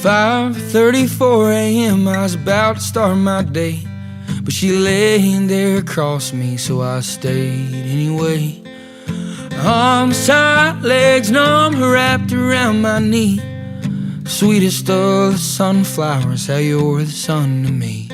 5:34 a.m. I was about to start my day, but she lay there across me, so I stayed anyway. Arms tight, legs numb, wrapped around my knee. Sweetest of the sunflowers, how you're the sun to me.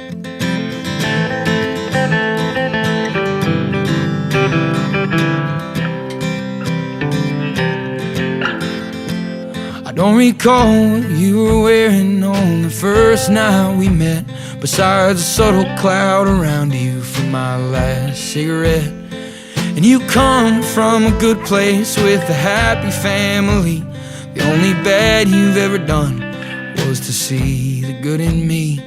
I don't recall what you were wearing on the first night we met, besides a subtle cloud around you from my last cigarette. And you come from a good place with a happy family. The only bad you've ever done was to see the good in me.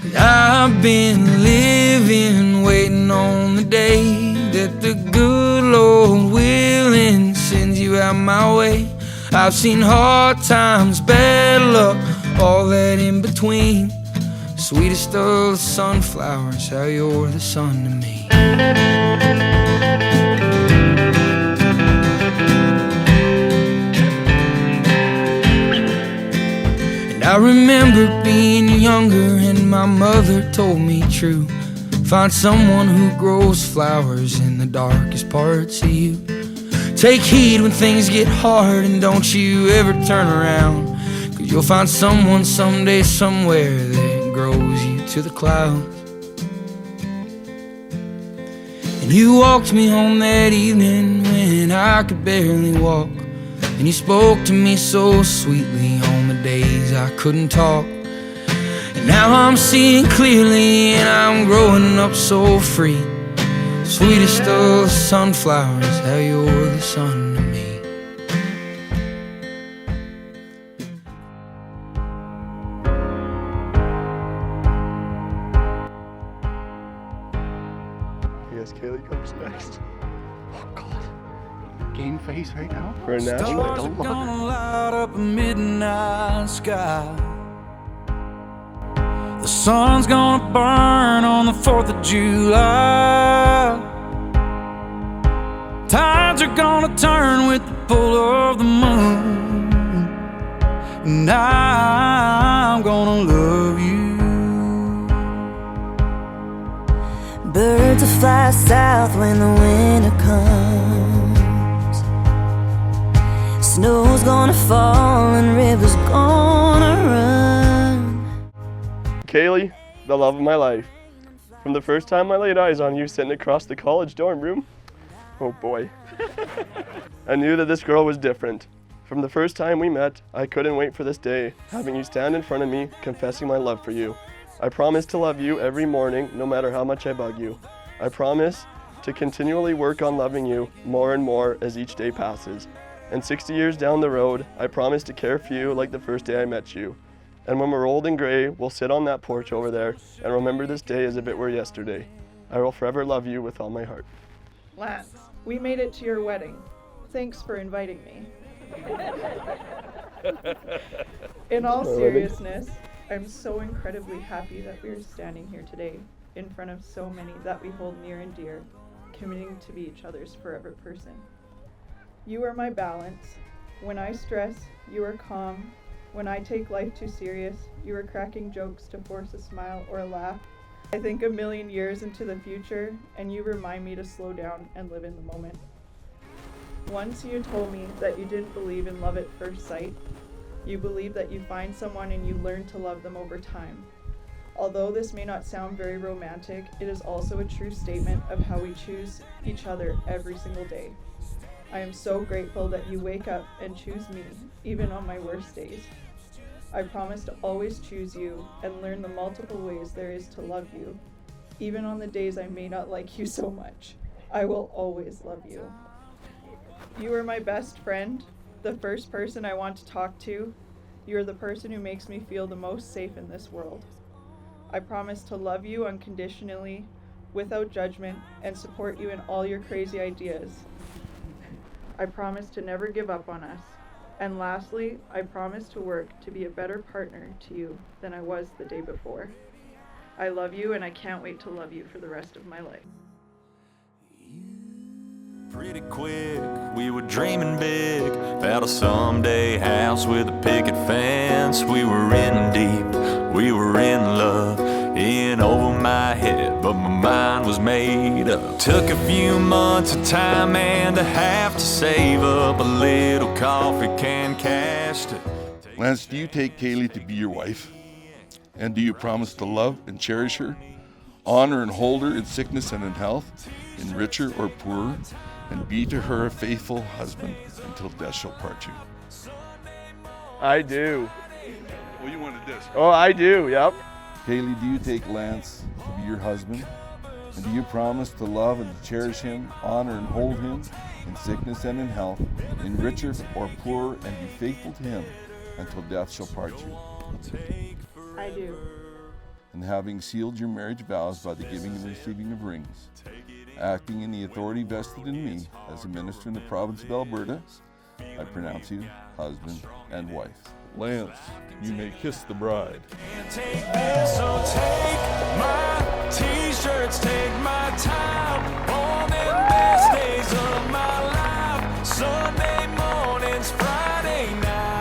But I've been living, waiting on the day that the good Lord willing sends you out my way. I've seen hard times, bad luck, all that in between. Sweetest of the sunflowers, how you're the sun to me. And I remember being younger and my mother told me true. Find someone who grows flowers in the darkest parts of you. Take heed when things get hard and don't you ever turn around, 'cause you'll find someone someday somewhere that grows you to the clouds. And you walked me home that evening when I could barely walk, and you spoke to me so sweetly on the days I couldn't talk. And now I'm seeing clearly and I'm growing up so free. Sweetest of the sunflowers, how you're the sun to me. Yes, Kaylee comes next. Oh God. Game face right now? For a national. Stars are gonna light up a midnight sky. The sun's gonna burn on the 4th of July. Tides are gonna turn with the pull of the moon, and I'm gonna love you. Birds will fly south when the winter comes. Snow's gonna fall and rivers gonna run. Kaylee, the love of my life. From the first time I laid eyes on you sitting across the college dorm room, oh boy, I knew that this girl was different. From the first time we met, I couldn't wait for this day, having you stand in front of me, confessing my love for you. I promise to love you every morning, no matter how much I bug you. I promise to continually work on loving you more and more as each day passes. And 60 years down the road, I promise to care for you like the first day I met you. And when we're old and gray, we'll sit on that porch over there and remember this day as if it were yesterday. I will forever love you with all my heart. Lance, we made it to your wedding. Thanks for inviting me. In all seriousness, I'm so incredibly happy that we're standing here today in front of so many that we hold near and dear, committing to be each other's forever person. You are my balance. When I stress, you are calm. When I take life too serious, you are cracking jokes to force a smile or a laugh. I think a million years into the future, and you remind me to slow down and live in the moment. Once you told me that you didn't believe in love at first sight. You believe that you find someone and you learn to love them over time. Although this may not sound very romantic, it is also a true statement of how we choose each other every single day. I am so grateful that you wake up and choose me, even on my worst days. I promise to always choose you and learn the multiple ways there is to love you. Even on the days I may not like you so much, I will always love you. You are my best friend, the first person I want to talk to. You are the person who makes me feel the most safe in this world. I promise to love you unconditionally, without judgment, and support you in all your crazy ideas. I promise to never give up on us. And lastly, I promise to work to be a better partner to you than I was the day before. I love you and I can't wait to love you for the rest of my life. Pretty quick, we were dreaming big about a someday house with a picket fence. We were in deep, we were in love, in over my head, but my mind was made up. Took a few months of time and a half to save up a little coffee can cash to... Lance, do you take Kaylee to be your wife? And do you promise to love and cherish her, honor and hold her in sickness and in health, in richer or poorer, and be to her a faithful husband until death shall part you? I do. Well, you wanted this. Oh, I do, yep. Kaylee, do you take Lance to be your husband? And do you promise to love and to cherish him, honor and hold him in sickness and in health, in richer or poorer, and be faithful to him until death shall part you? I do. And having sealed your marriage vows by the giving and receiving of rings, acting in the authority vested in me as a minister in the province of Alberta, I pronounce you husband and wife. Lance, you may kiss the bride. Take this, so take my t-shirts, take my time on the best days of my life. Sunday mornings, Friday nights.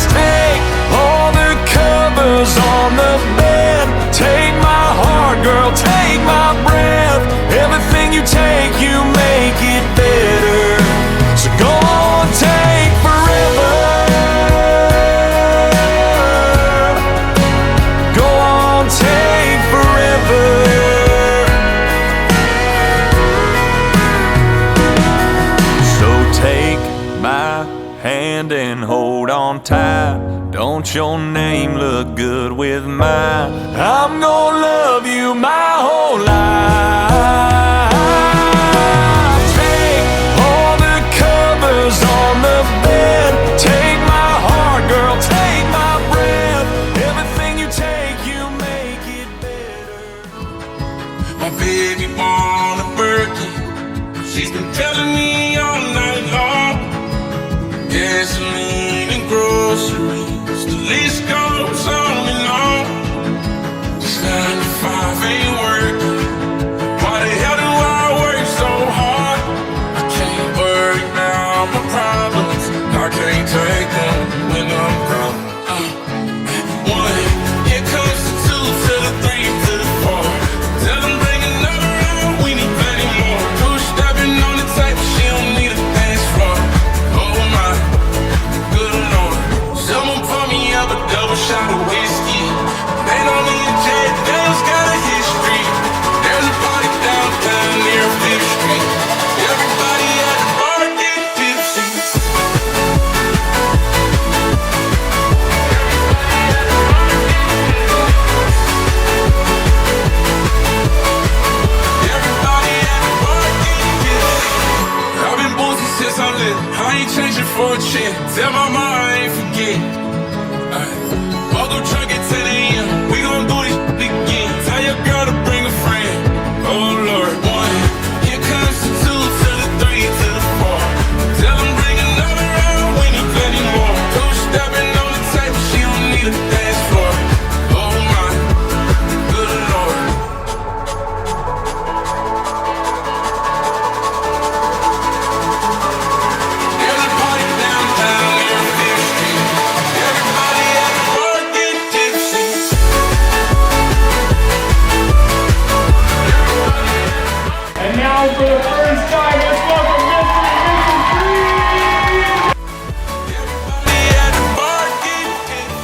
Take all the covers on the bed. Take my heart, girl, take my breath. Everything you take, you make it better. So go on, take forever. Go on, take forever. So take my hand and hold on tight. Don't your name look good with mine? I'm gonna love you my whole life. Take all the covers on the bed. Take my heart, girl, take my breath. Everything you take, you make it better. My baby born a Birkin. She's been telling me all night long. Gasoline and groceries, the list goes on and on. This 9 to 5 ain't working. Why the hell do I work so hard? I can't worry about my problems. I can't take them when I'm gone. 1, here comes the 2 to the 3 to the 4. Tell them bring another round, we need plenty more. 2 stepping on the table, she don't need a dance floor. Oh my, good Lord. Someone pour me up a double shot of whiskey. They don't need a jet, they just got a history. There's a party downtown near 5th Street. Everybody at the bar get tipsy. Everybody at the bar get tipsy. I've been boozy since I lit. I ain't changing for a chick. Tell my mom I ain't forget. I'll go drunk at 10 a.m. We gon' do this again. Tell your girl to bring a friend. Oh Lord. 1, here comes the 2 to the 3 to the 4. Tell them bring another round, we need plenty more. 2 stepping on the table, she don't need a dance floor. Oh my, good Lord. There's a party downtown near 5th Street. Everybody at the bar get tipsy. And now for the first time, let's welcome Mr. and Mrs. Green! Everybody at the bar get tipsy.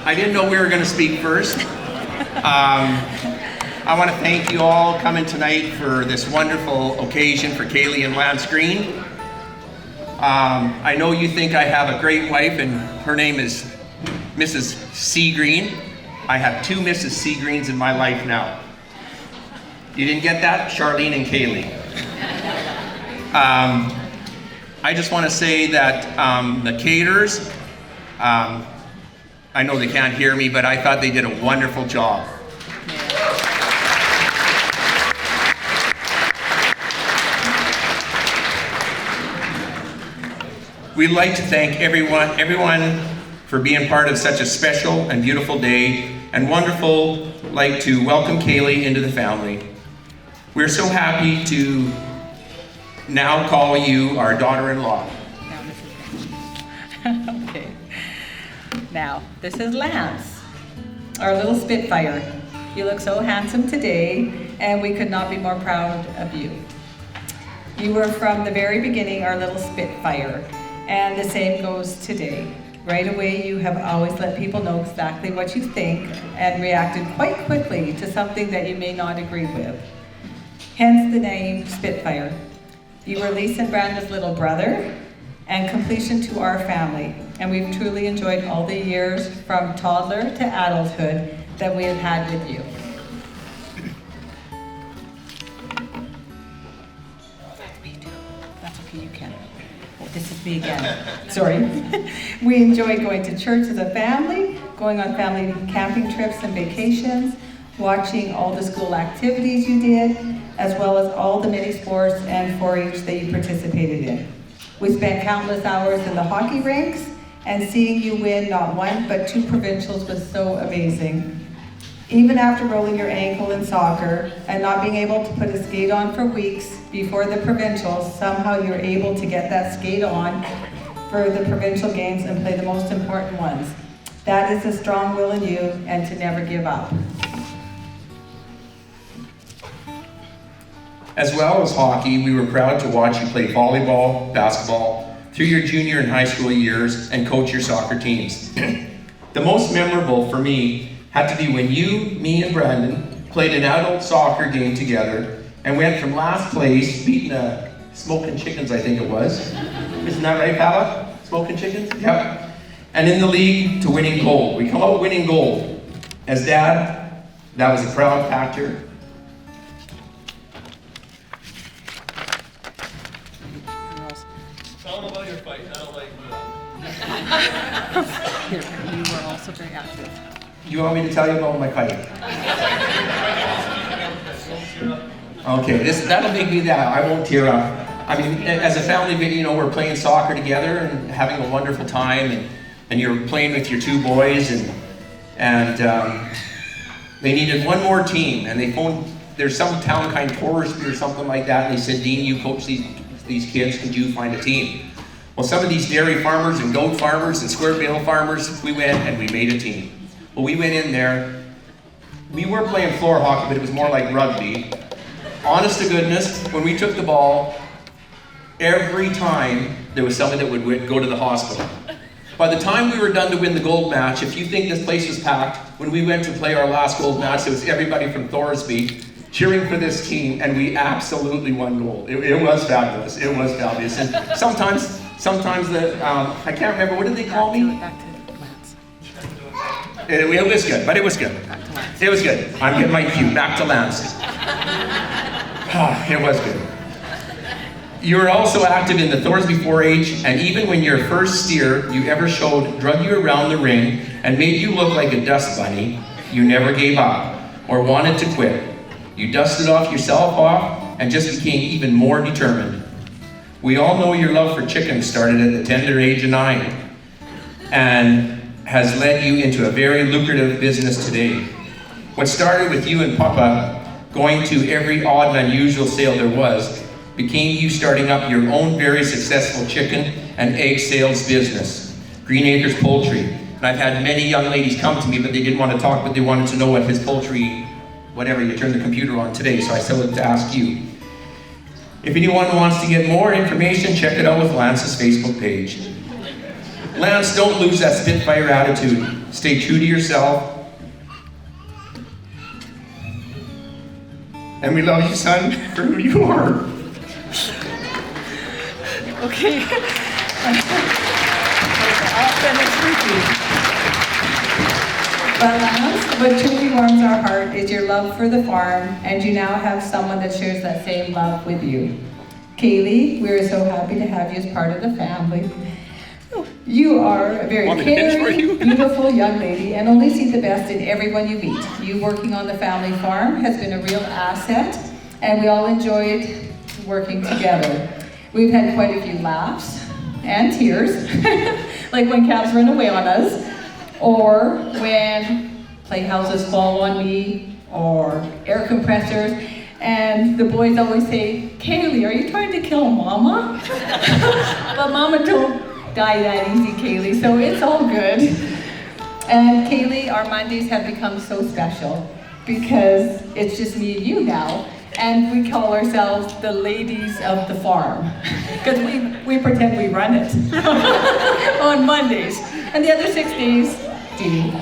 I didn't know we were going to speak first. I want to thank you all coming tonight for this wonderful occasion for Kaylee and Lance Green. I know you think I have a great wife and her name is Mrs. C. Green. I have 2 Mrs. C. Greens in my life now. You didn't get that? Charlene and Kaylee. I just want to say that the caterers, I know they can't hear me, but I thought they did a wonderful job. We'd like to thank everyone for being part of such a special and beautiful day, and wonderful, like to welcome Kaylee into the family. We're so happy to now call you our daughter-in-law. Okay. Now, this is Lance, our little Spitfire. You look so handsome today, and we could not be more proud of you. You were from the very beginning our little Spitfire, and the same goes today. Right away, you have always let people know exactly what you think and reacted quite quickly to something that you may not agree with. Hence the name Spitfire. You were Lisa and Brandon's little brother and completion to our family, and we've truly enjoyed all the years from toddler to adulthood that we have had with you. That's okay, you can. Oh, this is me again. Sorry. We enjoyed going to church as a family, going on family camping trips and vacations, watching all the school activities you did, as well as all the many sports and 4-H that you participated in. We spent countless hours in the hockey rinks, and seeing you win not one but 2 provincials was so amazing. Even after rolling your ankle in soccer and not being able to put a skate on for weeks before the provincials, somehow you're able to get that skate on for the provincial games and play the most important ones. That is a strong will in you, and to never give up. As well as hockey, we were proud to watch you play volleyball, basketball, through your junior and high school years, and coach your soccer teams. The most memorable for me had to be when you, me, and Brandon played an adult soccer game together and went from last place, beating Smoking Chickens, I think it was. Isn't that right, Pala? Smoking Chickens? Yep. And in the league to winning gold. We come out winning gold. As Dad, that was a proud factor. Tell them about your fight. I don't like You were also very active. You want me to tell you about my fight? Okay, that'll make me that. I won't tear up. I mean, as a family, you know, we're playing soccer together and having a wonderful time, and you're playing with your 2 boys, and they needed one more team, and they phoned, there's some town kind of Horsby or something like that, and they said, Dean, you coach these kids, could you find a team? Well, some of these dairy farmers and goat farmers and square bale farmers, we went and we made a team. Well, we went in there, we were playing floor hockey, but it was more like rugby. Honest to goodness, when we took the ball, every time there was somebody that would go to the hospital. By the time we were done to win the gold match, if you think this place was packed, when we went to play our last gold match, there was everybody from Thorsby cheering for this team, and we absolutely won gold. It was fabulous. It was fabulous. And sometimes I can't remember, what did they call me? It was good, but it was good. It was good. I'm getting my cue. Back to Lance. It was good. You were also active in the Thorsby 4-H, and even when your first steer you ever showed drug you around the ring and made you look like a dust bunny, you never gave up or wanted to quit. You dusted yourself off and just became even more determined. We all know your love for chickens started at the tender age of 9 and has led you into a very lucrative business today. What started with you and Papa going to every odd and unusual sale there was became you starting up your own very successful chicken and egg sales business, Green Acres Poultry. And I've had many young ladies come to me, but they didn't want to talk, but they wanted to know what his poultry, whatever, you turned the computer on today, so I said to ask you. If anyone wants to get more information, check it out with Lance's Facebook page. Lance, don't lose that Spitfire attitude. Stay true to yourself. And we love you, son, for who you are. Okay. I'll finish repeating. But Lance, what truly warms our heart is your love for the farm, and you now have someone that shares that same love with you. Kaylee, we are so happy to have you as part of the family. You are a very caring, beautiful young lady, and only see the best in everyone you meet. You working on the family farm has been a real asset, and we all enjoyed working together. We've had quite a few laughs and tears, like when cabs run away on us, or when playhouses fall on me, or air compressors. And the boys always say, Kaylee, are you trying to kill Mama? But Mama don't die that easy, Kaylee, so it's all good. And Kaylee, our Mondays have become so special because it's just me and you now. And we call ourselves the ladies of the farm because we pretend we run it on Mondays. And the other 6 days, Dee.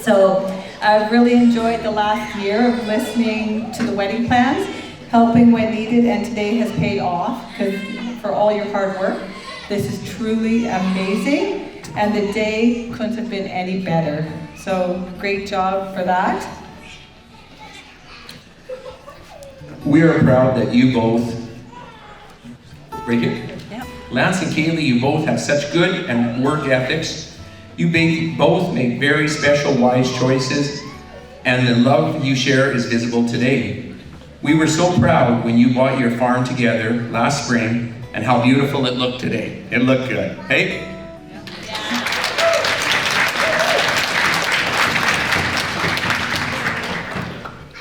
So I've really enjoyed the last year of listening to the wedding plans, helping when needed, and today has paid off because for all your hard work. This is truly amazing, and the day couldn't have been any better. So great job for that. We are proud that you both, right here? Yep. Lance and Kaylee, you both have such good and work ethics. You both make very special, wise choices, and the love you share is visible today. We were so proud when you bought your farm together last spring and how beautiful it looked today. It looked good, hey?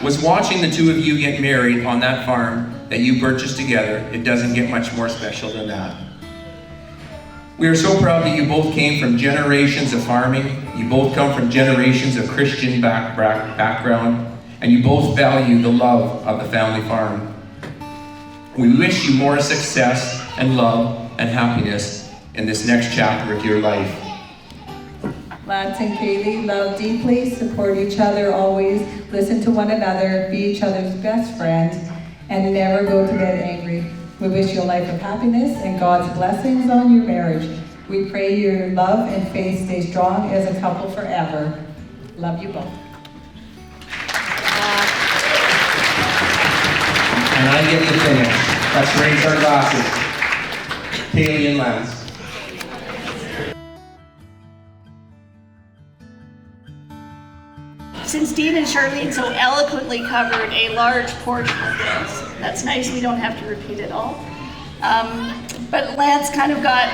Was watching the two of you get married on that farm that you purchased together. It doesn't get much more special than that. We are so proud that you both came from generations of farming. You both come from generations of Christian background, and you both value the love of the family farm. We wish you more success and love and happiness in this next chapter of your life. Lance and Kaylee love deeply, support each other always, listen to one another, be each other's best friend, and never go to bed angry. We wish you a life of happiness and God's blessings on your marriage. We pray your love and faith stay strong as a couple forever. Love you both. And I get to finish. Let's raise our glasses. Kaylee and Lance. Since Dean and Charlene so eloquently covered a large portion of this, that's nice, we don't have to repeat it all. But Lance kind of got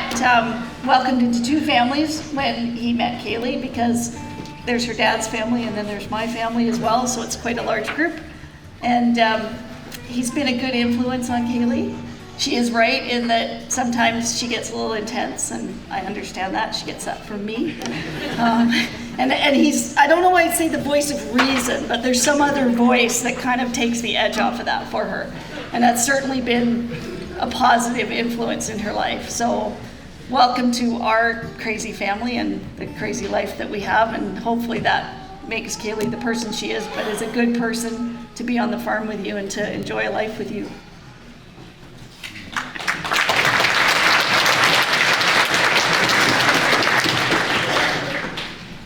welcomed into two families when he met Kaylee, because there's her dad's family and then there's my family as well, so it's quite a large group. And he's been a good influence on Kaylee. She is right in that sometimes she gets a little intense, and I understand that. She gets that from me. And he's, I don't know why I'd say the voice of reason, but there's some other voice that kind of takes the edge off of that for her. And that's certainly been a positive influence in her life. So welcome to our crazy family and the crazy life that we have, and hopefully that makes Kaylee the person she is, but is a good person to be on the farm with you and to enjoy life with you.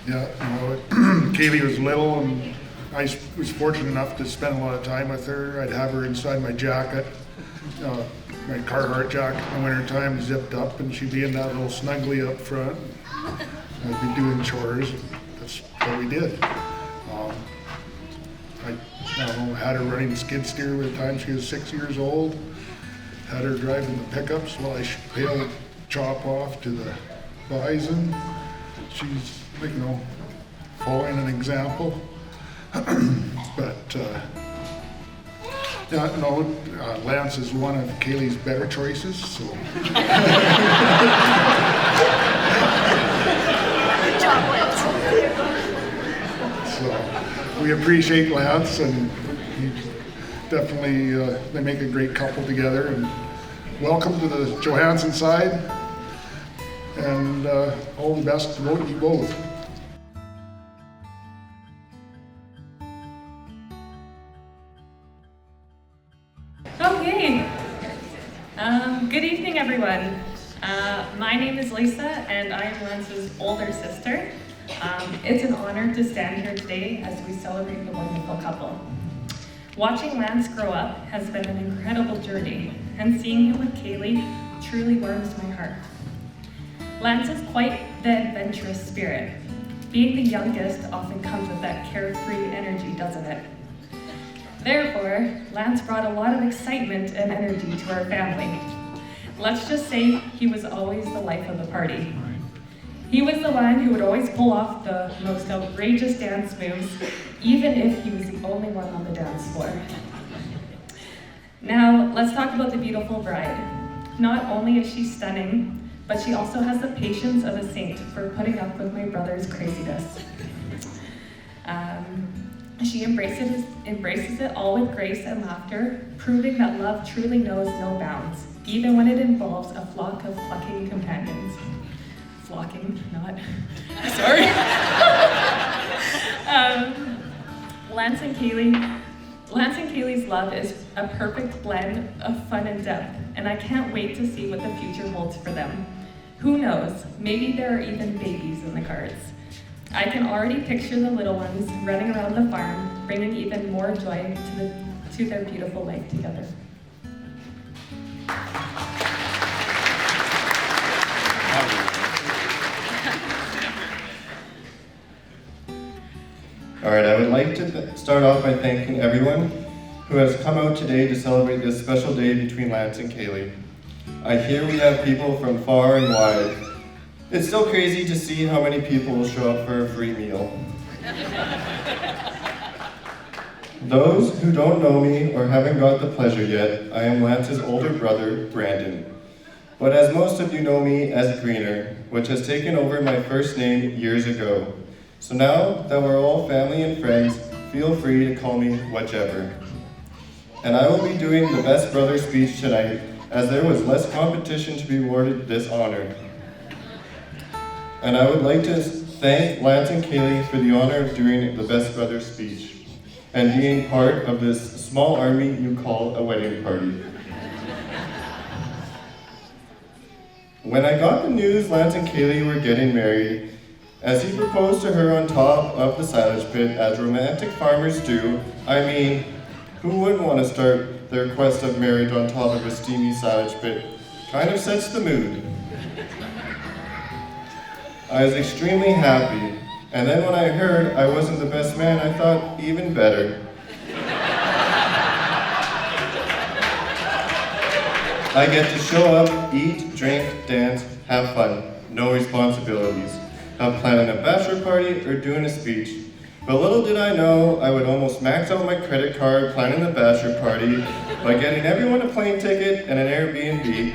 Yeah, Kaylee was little, and I was fortunate enough to spend a lot of time with her. I'd have her inside my jacket, my Carhartt jacket in the wintertime, zipped up, and she'd be in that little snuggly up front. I'd be doing chores. That's what we did. I had her running the skid steer by the time she was 6 years old. Had her driving the pickups while I paled chop off to the bison. She's, following an example. But Lance is one of Kaylee's better choices, so. So we appreciate Lance, and he definitely, they make a great couple together. And welcome to the Johansson side, and all the best to you both. Okay. Good evening, everyone. My name is Lisa, and I am Lance's older sister. It's an honor to stand here today as we celebrate the wonderful couple. Watching Lance grow up has been an incredible journey, and seeing him with Kaylee truly warms my heart. Lance is quite the adventurous spirit. Being the youngest often comes with that carefree energy, doesn't it? Therefore, Lance brought a lot of excitement and energy to our family. let's just say he was always the life of the party. He was the one who would always pull off the most outrageous dance moves, even if he was the only one on the dance floor. Now, let's talk about the beautiful bride. Not only is she stunning, but she also has the patience of a saint for putting up with my brother's craziness. She embraces it all with grace and laughter, proving that love truly knows no bounds, even when it involves a flock of plucking companions. Flocking, not, sorry. Lance and Kaylee's love is a perfect blend of fun and depth, and I can't wait to see what the future holds for them. Who knows, maybe there are even babies in the cards. I can already picture the little ones running around the farm, bringing even more joy to their beautiful life together. All right, I would like to start off by thanking everyone who has come out today to celebrate this special day between Lance and Kaylee. I hear we have people from far and wide. It's still crazy to see how many people will show up for a free meal. Those who don't know me or haven't got the pleasure yet, I am Lance's older brother, Brandon. But as most of you know me as Greener, which has taken over my first name years ago. So now that we're all family and friends, feel free to call me whichever. And I will be doing the best brother speech tonight, as there was less competition to be awarded this honor. And I would like to thank Lance and Kaylee for the honor of doing the best brother speech and being part of this small army you call a wedding party. When I got the news Lance and Kaylee were getting married, as he proposed to her on top of the silage pit, as romantic farmers do, I mean, who wouldn't want to start their quest of marriage on top of a steamy silage pit? Kind of sets the mood. I was extremely happy, and then when I heard I wasn't the best man, I thought even better. I get to show up, eat, drink, dance, have fun, no responsibilities. Of planning a bachelor party or doing a speech. But little did I know I would almost max out my credit card planning the bachelor party by getting everyone a plane ticket and an Airbnb,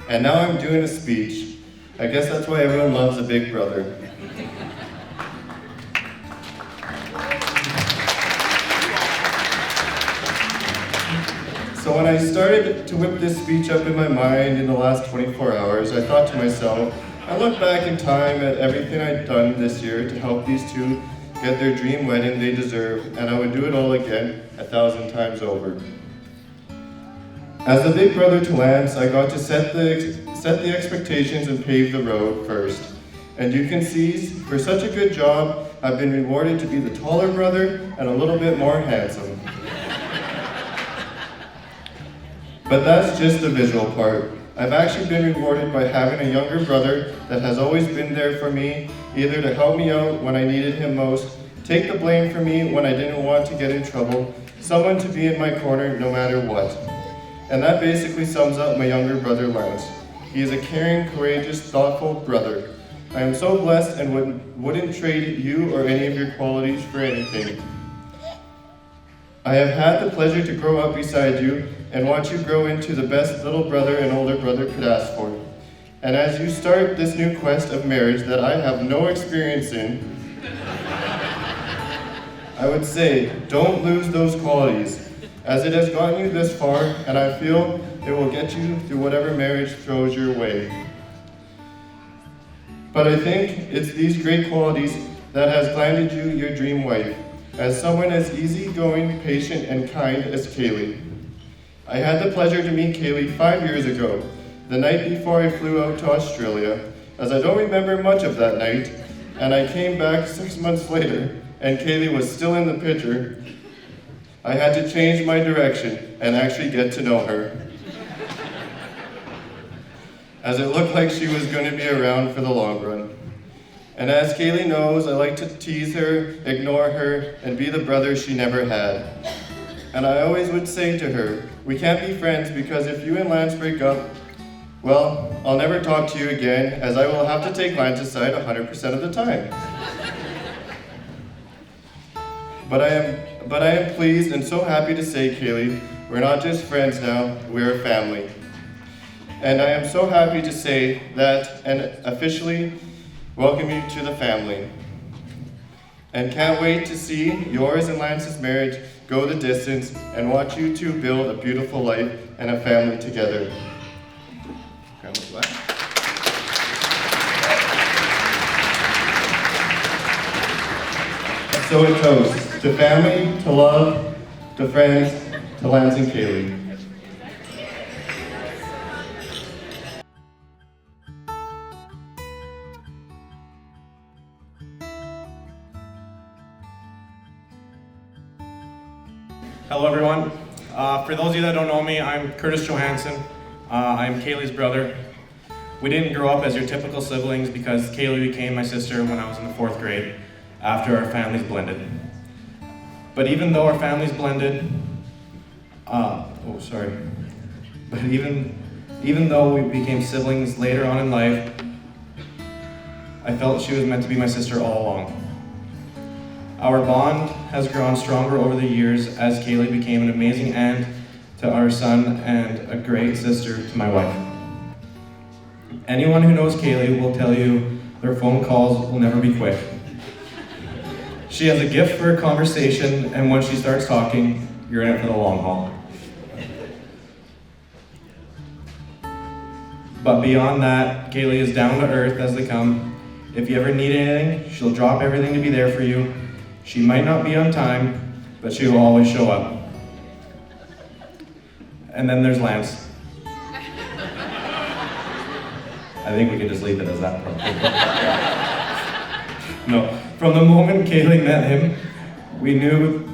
and now I'm doing a speech. I guess that's why everyone loves a big brother. So when I started to whip this speech up in my mind in the last 24 hours, I thought to myself, I look back in time at everything I'd done this year to help these two get their dream wedding they deserve, and I would do it all again 1,000 times over. As the big brother to Lance, I got to set the expectations and pave the road first. And you can see, for such a good job, I've been rewarded to be the taller brother and a little bit more handsome. But that's just the visual part. I've actually been rewarded by having a younger brother that has always been there for me, either to help me out when I needed him most, take the blame for me when I didn't want to get in trouble, someone to be in my corner no matter what. And that basically sums up my younger brother Lance. He is a caring, courageous, thoughtful brother. I am so blessed and wouldn't trade you or any of your qualities for anything. I have had the pleasure to grow up beside you and watch you grow into the best little brother and older brother could ask for. And as you start this new quest of marriage that I have no experience in, I would say, don't lose those qualities, as it has gotten you this far, and I feel it will get you through whatever marriage throws your way. But I think it's these great qualities that has landed you your dream wife, as someone as easygoing, patient, and kind as Kaylee. I had the pleasure to meet Kaylee 5 years ago, the night before I flew out to Australia, as I don't remember much of that night, and I came back 6 months later, and Kaylee was still in the picture. I had to change my direction and actually get to know her, as it looked like she was going to be around for the long run. And as Kaylee knows, I like to tease her, ignore her, and be the brother she never had. And I always would say to her, we can't be friends because if you and Lance break up, Well, I'll never talk to you again, as I will have to take Lance's side 100% of the time. But I am pleased and so happy to say, Kaylee, we're not just friends now, we're a family. And I am so happy to say that and officially welcome you to the family. And can't wait to see yours and Lance's marriage go the distance and watch you two build a beautiful life and a family together. So it goes, to family, to love, to friends, to Lance and Kaylee. Hello everyone. For those of you that don't know me, I'm Curtis Johansson. I'm Kaylee's brother. We didn't grow up as your typical siblings because Kaylee became my sister when I was in the 4th grade after our families blended. But even though our families blended, even though we became siblings later on in life, I felt she was meant to be my sister all along. Our bond has grown stronger over the years as Kaylee became an amazing aunt to our son and a great sister to my wife. Anyone who knows Kaylee will tell you their phone calls will never be quick. She has a gift for a conversation, and when she starts talking, you're in it for the long haul. But beyond that, Kaylee is down to earth as they come. If you ever need anything, she'll drop everything to be there for you. She might not be on time, but she will always show up. And then there's Lance. I think we can just leave it as that part. No, from the moment Kaylee met him, we knew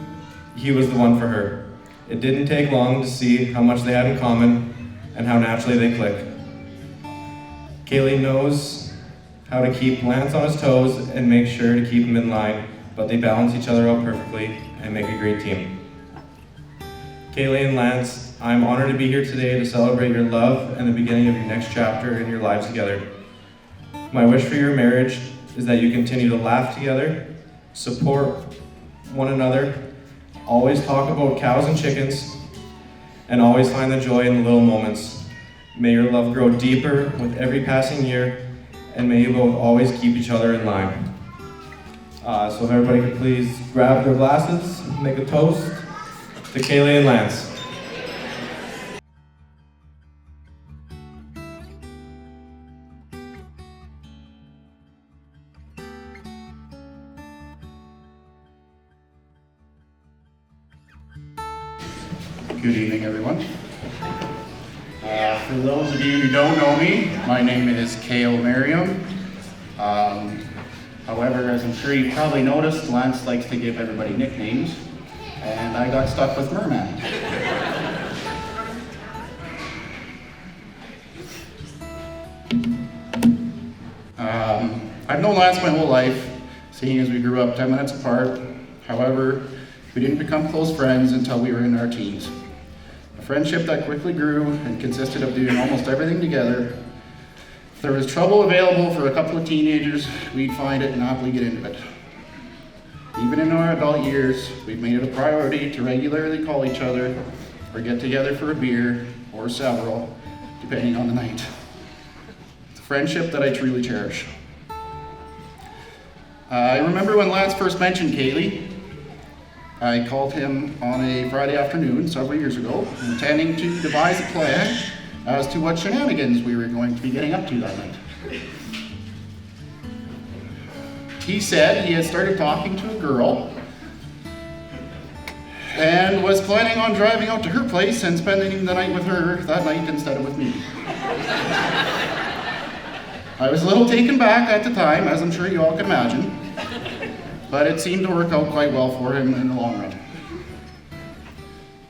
he was the one for her. It didn't take long to see how much they had in common and how naturally they click. Kaylee knows how to keep Lance on his toes and make sure to keep him in line, but they balance each other out perfectly and make a great team. Kaylee and Lance, I'm honored to be here today to celebrate your love and the beginning of your next chapter in your lives together. My wish for your marriage is that you continue to laugh together, support one another, always talk about cows and chickens, and always find the joy in the little moments. May your love grow deeper with every passing year, and may you both always keep each other in line. So if everybody could please grab their glasses, make a toast to Kaylee and Lance. Good evening, everyone. For those of you who don't know me, my name is K.O. Merriam. However, as I'm sure you probably noticed, Lance likes to give everybody nicknames, and I got stuck with Merman. I've known Lance my whole life, seeing as we grew up 10 minutes apart. However, we didn't become close friends until we were in our teens. A friendship that quickly grew and consisted of doing almost everything together. If there was trouble available for a couple of teenagers, we'd find it and happily get into it. Even in our adult years, we've made it a priority to regularly call each other or get together for a beer or several, depending on the night. It's a friendship that I truly cherish. I remember when Lance first mentioned Kaylee. I called him on a Friday afternoon several years ago, intending to devise a plan as to what shenanigans we were going to be getting up to that night. He said he had started talking to a girl and was planning on driving out to her place and spending the night with her that night instead of with me. I was a little taken back at the time, as I'm sure you all can imagine, but it seemed to work out quite well for him in the long run.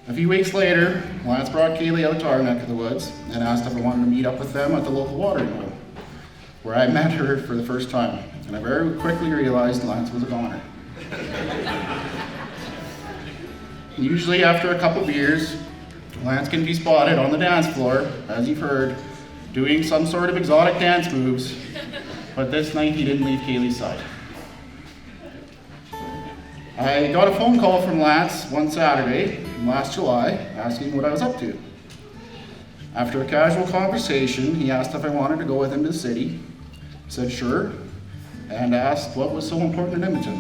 A few weeks later, Lance brought Kaylee out to our neck of the woods and asked if I wanted to meet up with them at the local watering hole, where I met her for the first time, and I very quickly realized Lance was a goner. Usually after a couple beers, Lance can be spotted on the dance floor, as you've heard, doing some sort of exotic dance moves, but this night he didn't leave Kaylee's side. I got a phone call from Lance one Saturday last July asking what I was up to. After a casual conversation, he asked if I wanted to go with him to the city. I said sure, and asked what was so important in Edmonton.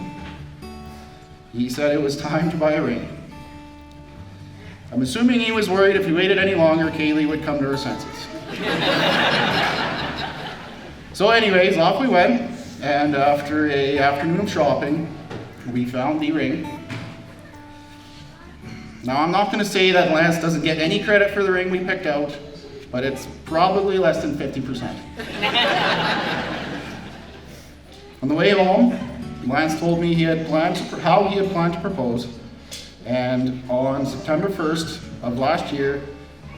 He said it was time to buy a ring. I'm assuming he was worried if we waited any longer, Kaylee would come to her senses. So anyways, off we went, and after an afternoon of shopping, we found the ring. Now I'm not going to say that Lance doesn't get any credit for the ring we picked out, but it's probably less than 50%. On the way home, Lance told me how he had planned to propose, and on September 1st of last year,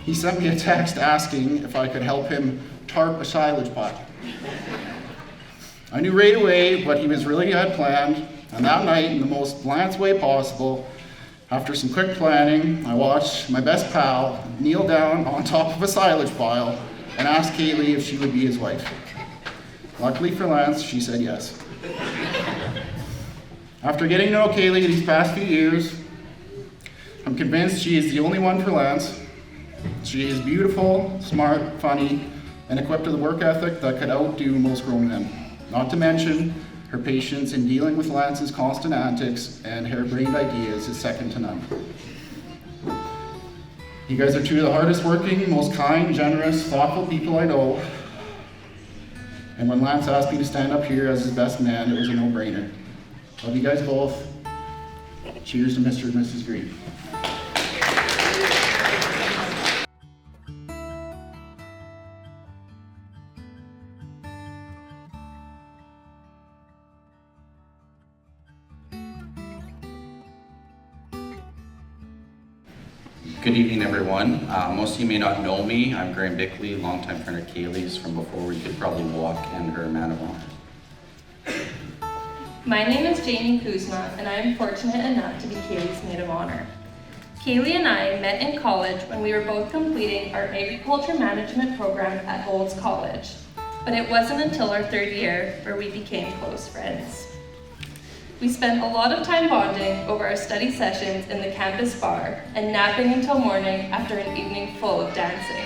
he sent me a text asking if I could help him tarp a silage pile. I knew right away what he had planned, and that night, in the most Lance way possible, after some quick planning, I watched my best pal kneel down on top of a silage pile and ask Kaylee if she would be his wife. Luckily for Lance, she said yes. After getting to know Kaylee these past few years, I'm convinced she is the only one for Lance. She is beautiful, smart, funny, and equipped with a work ethic that could outdo most grown men. Not to mention, her patience in dealing with Lance's constant antics and harebrained ideas is second to none. You guys are two of the hardest working, most kind, generous, thoughtful people I know. And when Lance asked me to stand up here as his best man, it was a no-brainer. Love you guys both. Cheers to Mr. and Mrs. Green. Good evening, everyone. Most of you may not know me. I'm Graham Bickley, longtime friend of Kaylee's from before we could probably walk, and her man of honor. My name is Jamie Kuzma, and I am fortunate enough to be Kaylee's maid of honor. Kaylee and I met in college when we were both completing our agriculture management program at Olds College, but it wasn't until our third year where we became close friends. We spent a lot of time bonding over our study sessions in the campus bar and napping until morning after an evening full of dancing.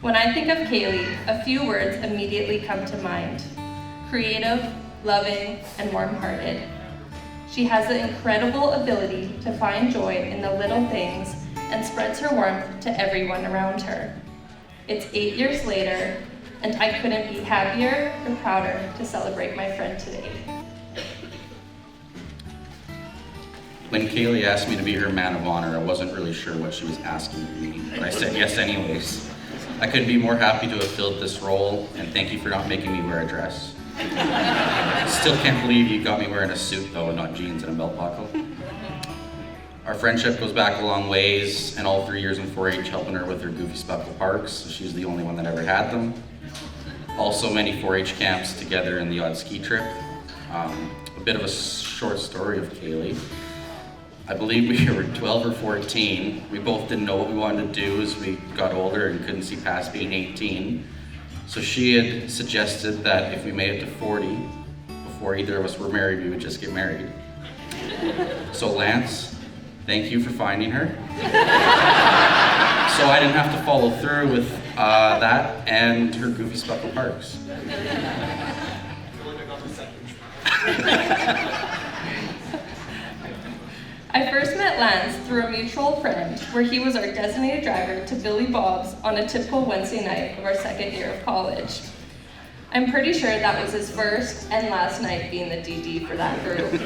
When I think of Kaylee, a few words immediately come to mind: creative, loving, and warm-hearted. She has the incredible ability to find joy in the little things and spreads her warmth to everyone around her. It's 8 years later, and I couldn't be happier or prouder to celebrate my friend today. When Kaylee asked me to be her man of honor, I wasn't really sure what she was asking of me, but I said yes anyways. I couldn't be more happy to have filled this role, and thank you for not making me wear a dress. Still can't believe you got me wearing a suit though, not jeans and a belt buckle. Our friendship goes back a long ways, and all 3 years in 4-H helping her with her goofy speckle parks, so she's the only one that ever had them. Also many 4-H camps together in the odd ski trip. A bit of a short story of Kaylee. I believe we were 12 or 14. We both didn't know what we wanted to do as we got older and couldn't see past being 18. So she had suggested that if we made it to 40, before either of us were married, we would just get married. So Lance, thank you for finding her. So I didn't have to follow through with that and her goofy speckle parks. I first met Lance through a mutual friend where he was our designated driver to Billy Bob's on a typical Wednesday night of our second year of college. I'm pretty sure that was his first and last night being the DD for that group.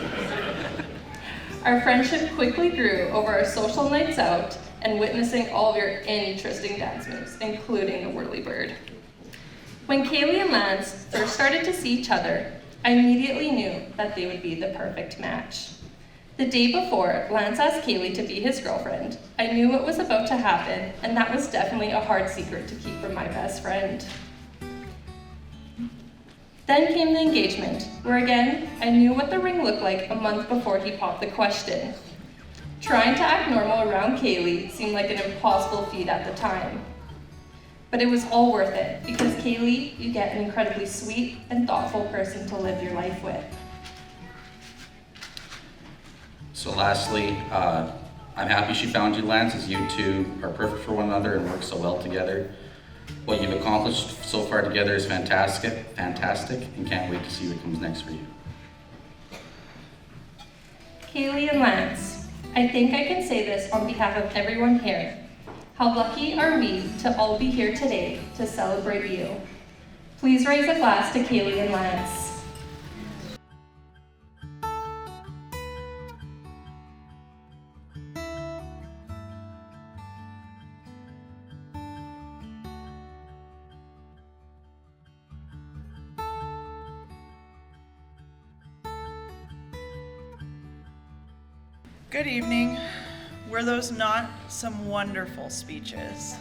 Our friendship quickly grew over our social nights out and witnessing all of your interesting dance moves, including the whirly bird. When Kaylee and Lance first started to see each other, I immediately knew that they would be the perfect match. The day before Lance asked Kaylee to be his girlfriend, I knew what was about to happen, and that was definitely a hard secret to keep from my best friend. Then came the engagement, where again, I knew what the ring looked like a month before he popped the question. Trying to act normal around Kaylee seemed like an impossible feat at the time. But it was all worth it because Kaylee, you get an incredibly sweet and thoughtful person to live your life with. So lastly, I'm happy she found you, Lance, as you two are perfect for one another and work so well together. What you've accomplished so far together is fantastic, and can't wait to see what comes next for you. Kaylee and Lance, I think I can say this on behalf of everyone here. How lucky are we to all be here today to celebrate you. Please raise a glass to Kaylee and Lance. Good evening. Were those not some wonderful speeches?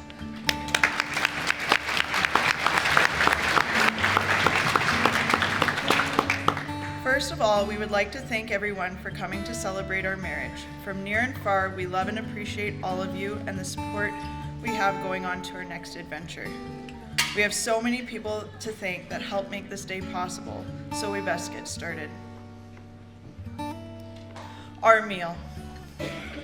First of all, we would like to thank everyone for coming to celebrate our marriage. From near and far, we love and appreciate all of you and the support we have going on to our next adventure. We have so many people to thank that helped make this day possible, so we best get started. Our meal.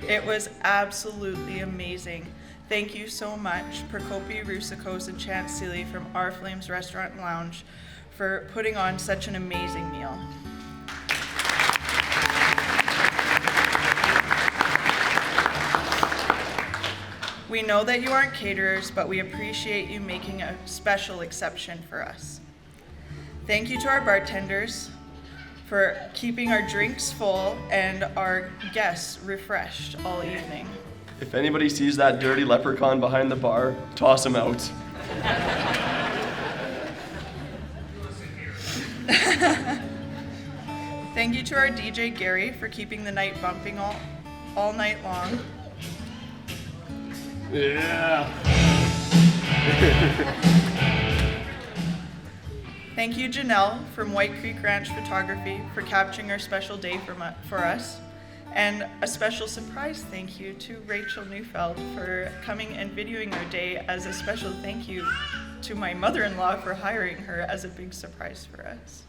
It was absolutely amazing. Thank you so much, Prokopi Rusakos and Chance Seeley from Our Flames Restaurant and Lounge for putting on such an amazing meal. We know that you aren't caterers, but we appreciate you making a special exception for us. Thank you to our bartenders for keeping our drinks full and our guests refreshed all evening. If anybody sees that dirty leprechaun behind the bar, toss him out. Thank you to our DJ Gary for keeping the night bumping all night long. Yeah. Thank you, Janelle from White Creek Ranch Photography for capturing our special day for us. And a special surprise thank you to Rachel Neufeld for coming and videoing our day as a special thank you to my mother-in-law for hiring her as a big surprise for us.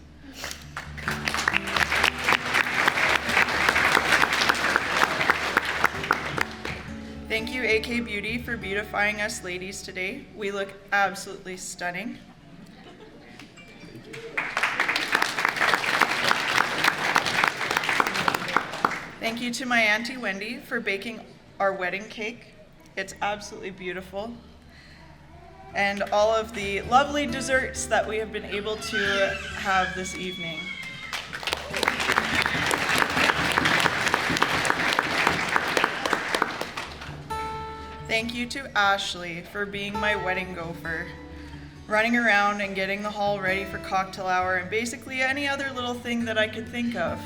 Thank you, AK Beauty, for beautifying us ladies today. We look absolutely stunning. Thank you to my Auntie Wendy for baking our wedding cake. It's absolutely beautiful. And all of the lovely desserts that we have been able to have this evening. Thank you to Ashley for being my wedding gopher, running around and getting the hall ready for cocktail hour and basically any other little thing that I could think of.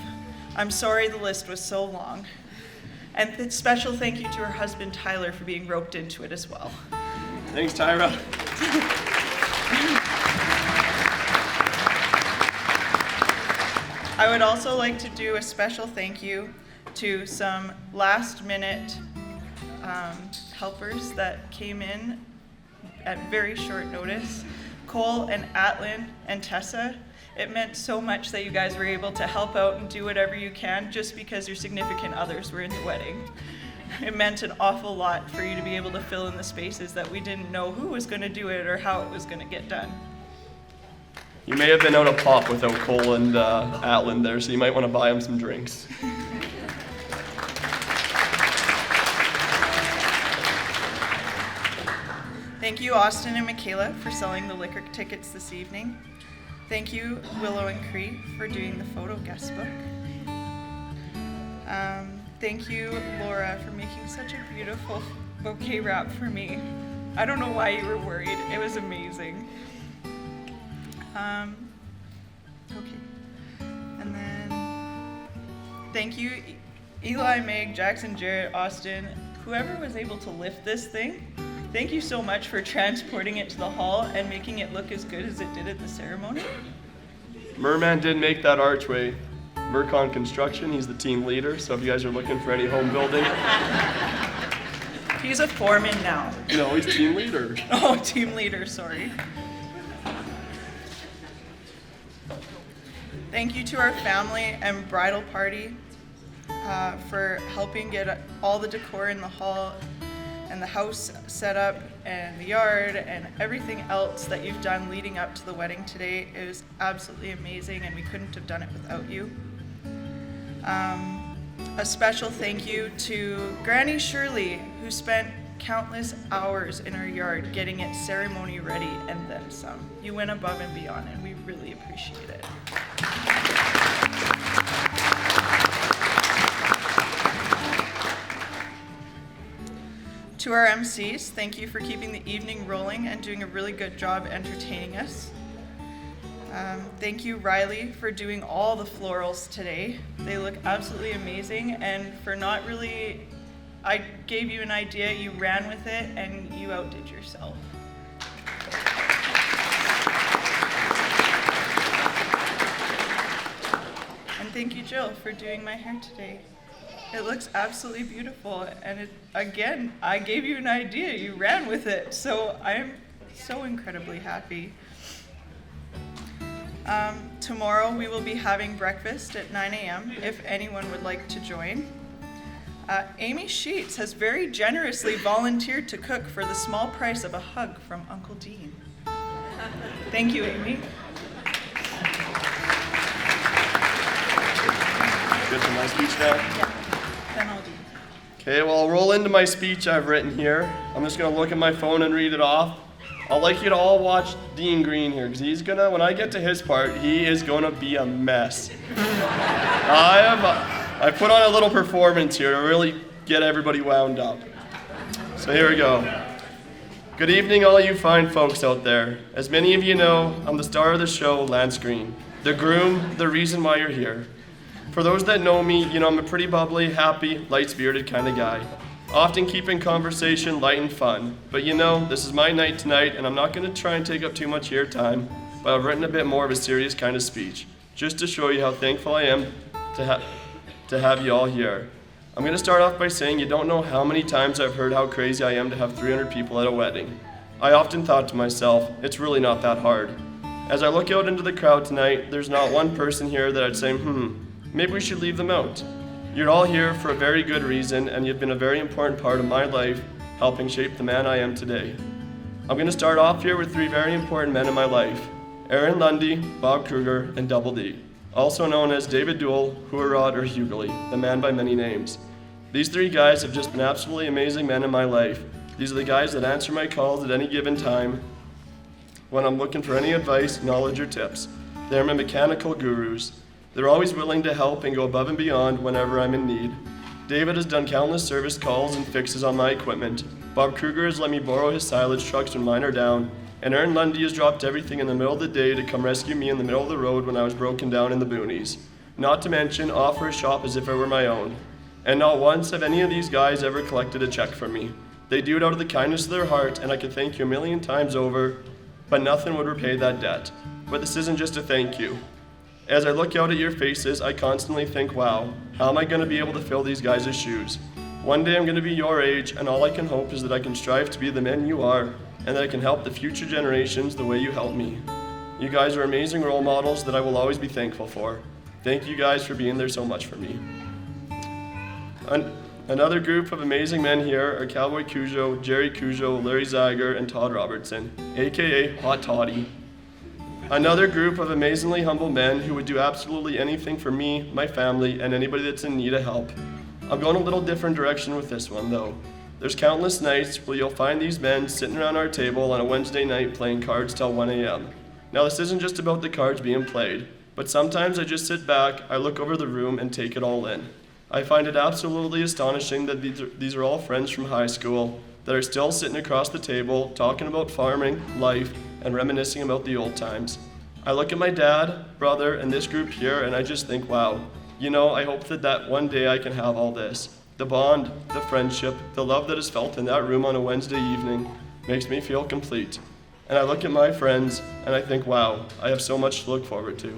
I'm sorry the list was so long. And a special thank you to her husband Tyler for being roped into it as well. Thanks, Tyra. I would also like to do a special thank you to some last minute helpers that came in at very short notice. Cole and Atlin and Tessa. It meant so much that you guys were able to help out and do whatever you can just because your significant others were in the wedding. It meant an awful lot for you to be able to fill in the spaces that we didn't know who was going to do it or how it was going to get done. You may have been out of pop without Cole and Atlin there, so you might want to buy them some drinks. Thank you, Austin and Michaela, for selling the liquor tickets this evening. Thank you, Willow and Cree, for doing the photo guest book. Thank you, Laura, for making such a beautiful bouquet wrap for me. I don't know why you were worried. It was amazing. Okay. And then thank you, Eli, Meg, Jackson, Jarrett, Austin, whoever was able to lift this thing. Thank you so much for transporting it to the hall and making it look as good as it did at the ceremony. Merman did make that archway. Mercon Construction, he's the team leader, so if you guys are looking for any home building, He's a foreman now. No, he's team leader. Oh, team leader, sorry. Thank you to our family and bridal party for helping get all the decor in the hall and the house set up and the yard and everything else that you've done leading up to the wedding today. It was absolutely amazing and we couldn't have done it without you. A special thank you to Granny Shirley, who spent countless hours in our yard getting it ceremony ready and then some. You went above and beyond and we really appreciate it. To our MCs, thank you for keeping the evening rolling and doing a really good job entertaining us. Thank you, Riley, for doing all the florals today. They look absolutely amazing, and for not really, I gave you an idea, you ran with it, and you outdid yourself. And thank you, Jill, for doing my hair today. It looks absolutely beautiful, and again, I gave you an idea, you ran with it, so I'm so incredibly happy. Tomorrow we will be having breakfast at 9 a.m. if anyone would like to join. Amy Sheets has very generously volunteered to cook for the small price of a hug from Uncle Dean. Thank you, Amy. Good for my speech now? Yeah, then I'll do. Okay, well, I'll roll into my speech I've written here. I'm just going to look at my phone and read it off. I'd like you to all watch Dean Green here, because he's gonna, when I get to his part, he is gonna be a mess. I put on a little performance here to really get everybody wound up. So here we go. Good evening, all you fine folks out there. As many of you know, I'm the star of the show, Lance Green, the groom, the reason why you're here. For those that know me, you know I'm a pretty bubbly, happy, light-spirited kind of guy. Often keeping conversation light and fun. But you know, this is my night tonight, and I'm not going to try and take up too much of your time, but I've written a bit more of a serious kind of speech, just to show you how thankful I am to have you all here. I'm going to start off by saying you don't know how many times I've heard how crazy I am to have 300 people at a wedding. I often thought to myself, it's really not that hard. As I look out into the crowd tonight, there's not one person here that I'd say, maybe we should leave them out. You're all here for a very good reason, and you've been a very important part of my life, helping shape the man I am today. I'm going to start off here with 3 very important men in my life: Aaron Lundy, Bob Kruger, and Double D, also known as David Duell, Huarod, or Hughley, the man by many names. These 3 guys have just been absolutely amazing men in my life. These are the guys that answer my calls at any given time when I'm looking for any advice, knowledge, or tips. They're my mechanical gurus. They're always willing to help and go above and beyond whenever I'm in need. David has done countless service calls and fixes on my equipment. Bob Kruger has let me borrow his silage trucks when mine are down. And Aaron Lundy has dropped everything in the middle of the day to come rescue me in the middle of the road when I was broken down in the boonies. Not to mention, offer a shop as if it were my own. And not once have any of these guys ever collected a check from me. They do it out of the kindness of their heart, and I could thank you a million times over, but nothing would repay that debt. But this isn't just a thank you. As I look out at your faces, I constantly think, wow, how am I going to be able to fill these guys' shoes? One day I'm going to be your age, and all I can hope is that I can strive to be the men you are, and that I can help the future generations the way you helped me. You guys are amazing role models that I will always be thankful for. Thank you guys for being there so much for me. Another group of amazing men here are Cowboy Cujo, Jerry Cujo, Larry Zeiger, and Todd Robertson, aka Hot Toddy. Another group of amazingly humble men who would do absolutely anything for me, my family, and anybody that's in need of help. I'm going a little different direction with this one, though. There's countless nights where you'll find these men sitting around our table on a Wednesday night playing cards till 1 a.m. Now, this isn't just about the cards being played, but sometimes I just sit back, I look over the room, and take it all in. I find it absolutely astonishing that these are all friends from high school that are still sitting across the table talking about farming, life, and reminiscing about the old times. I look at my dad, brother, and this group here, and I just think, wow, you know, I hope that one day I can have all this. The bond, the friendship, the love that is felt in that room on a Wednesday evening makes me feel complete. And I look at my friends, and I think, wow, I have so much to look forward to.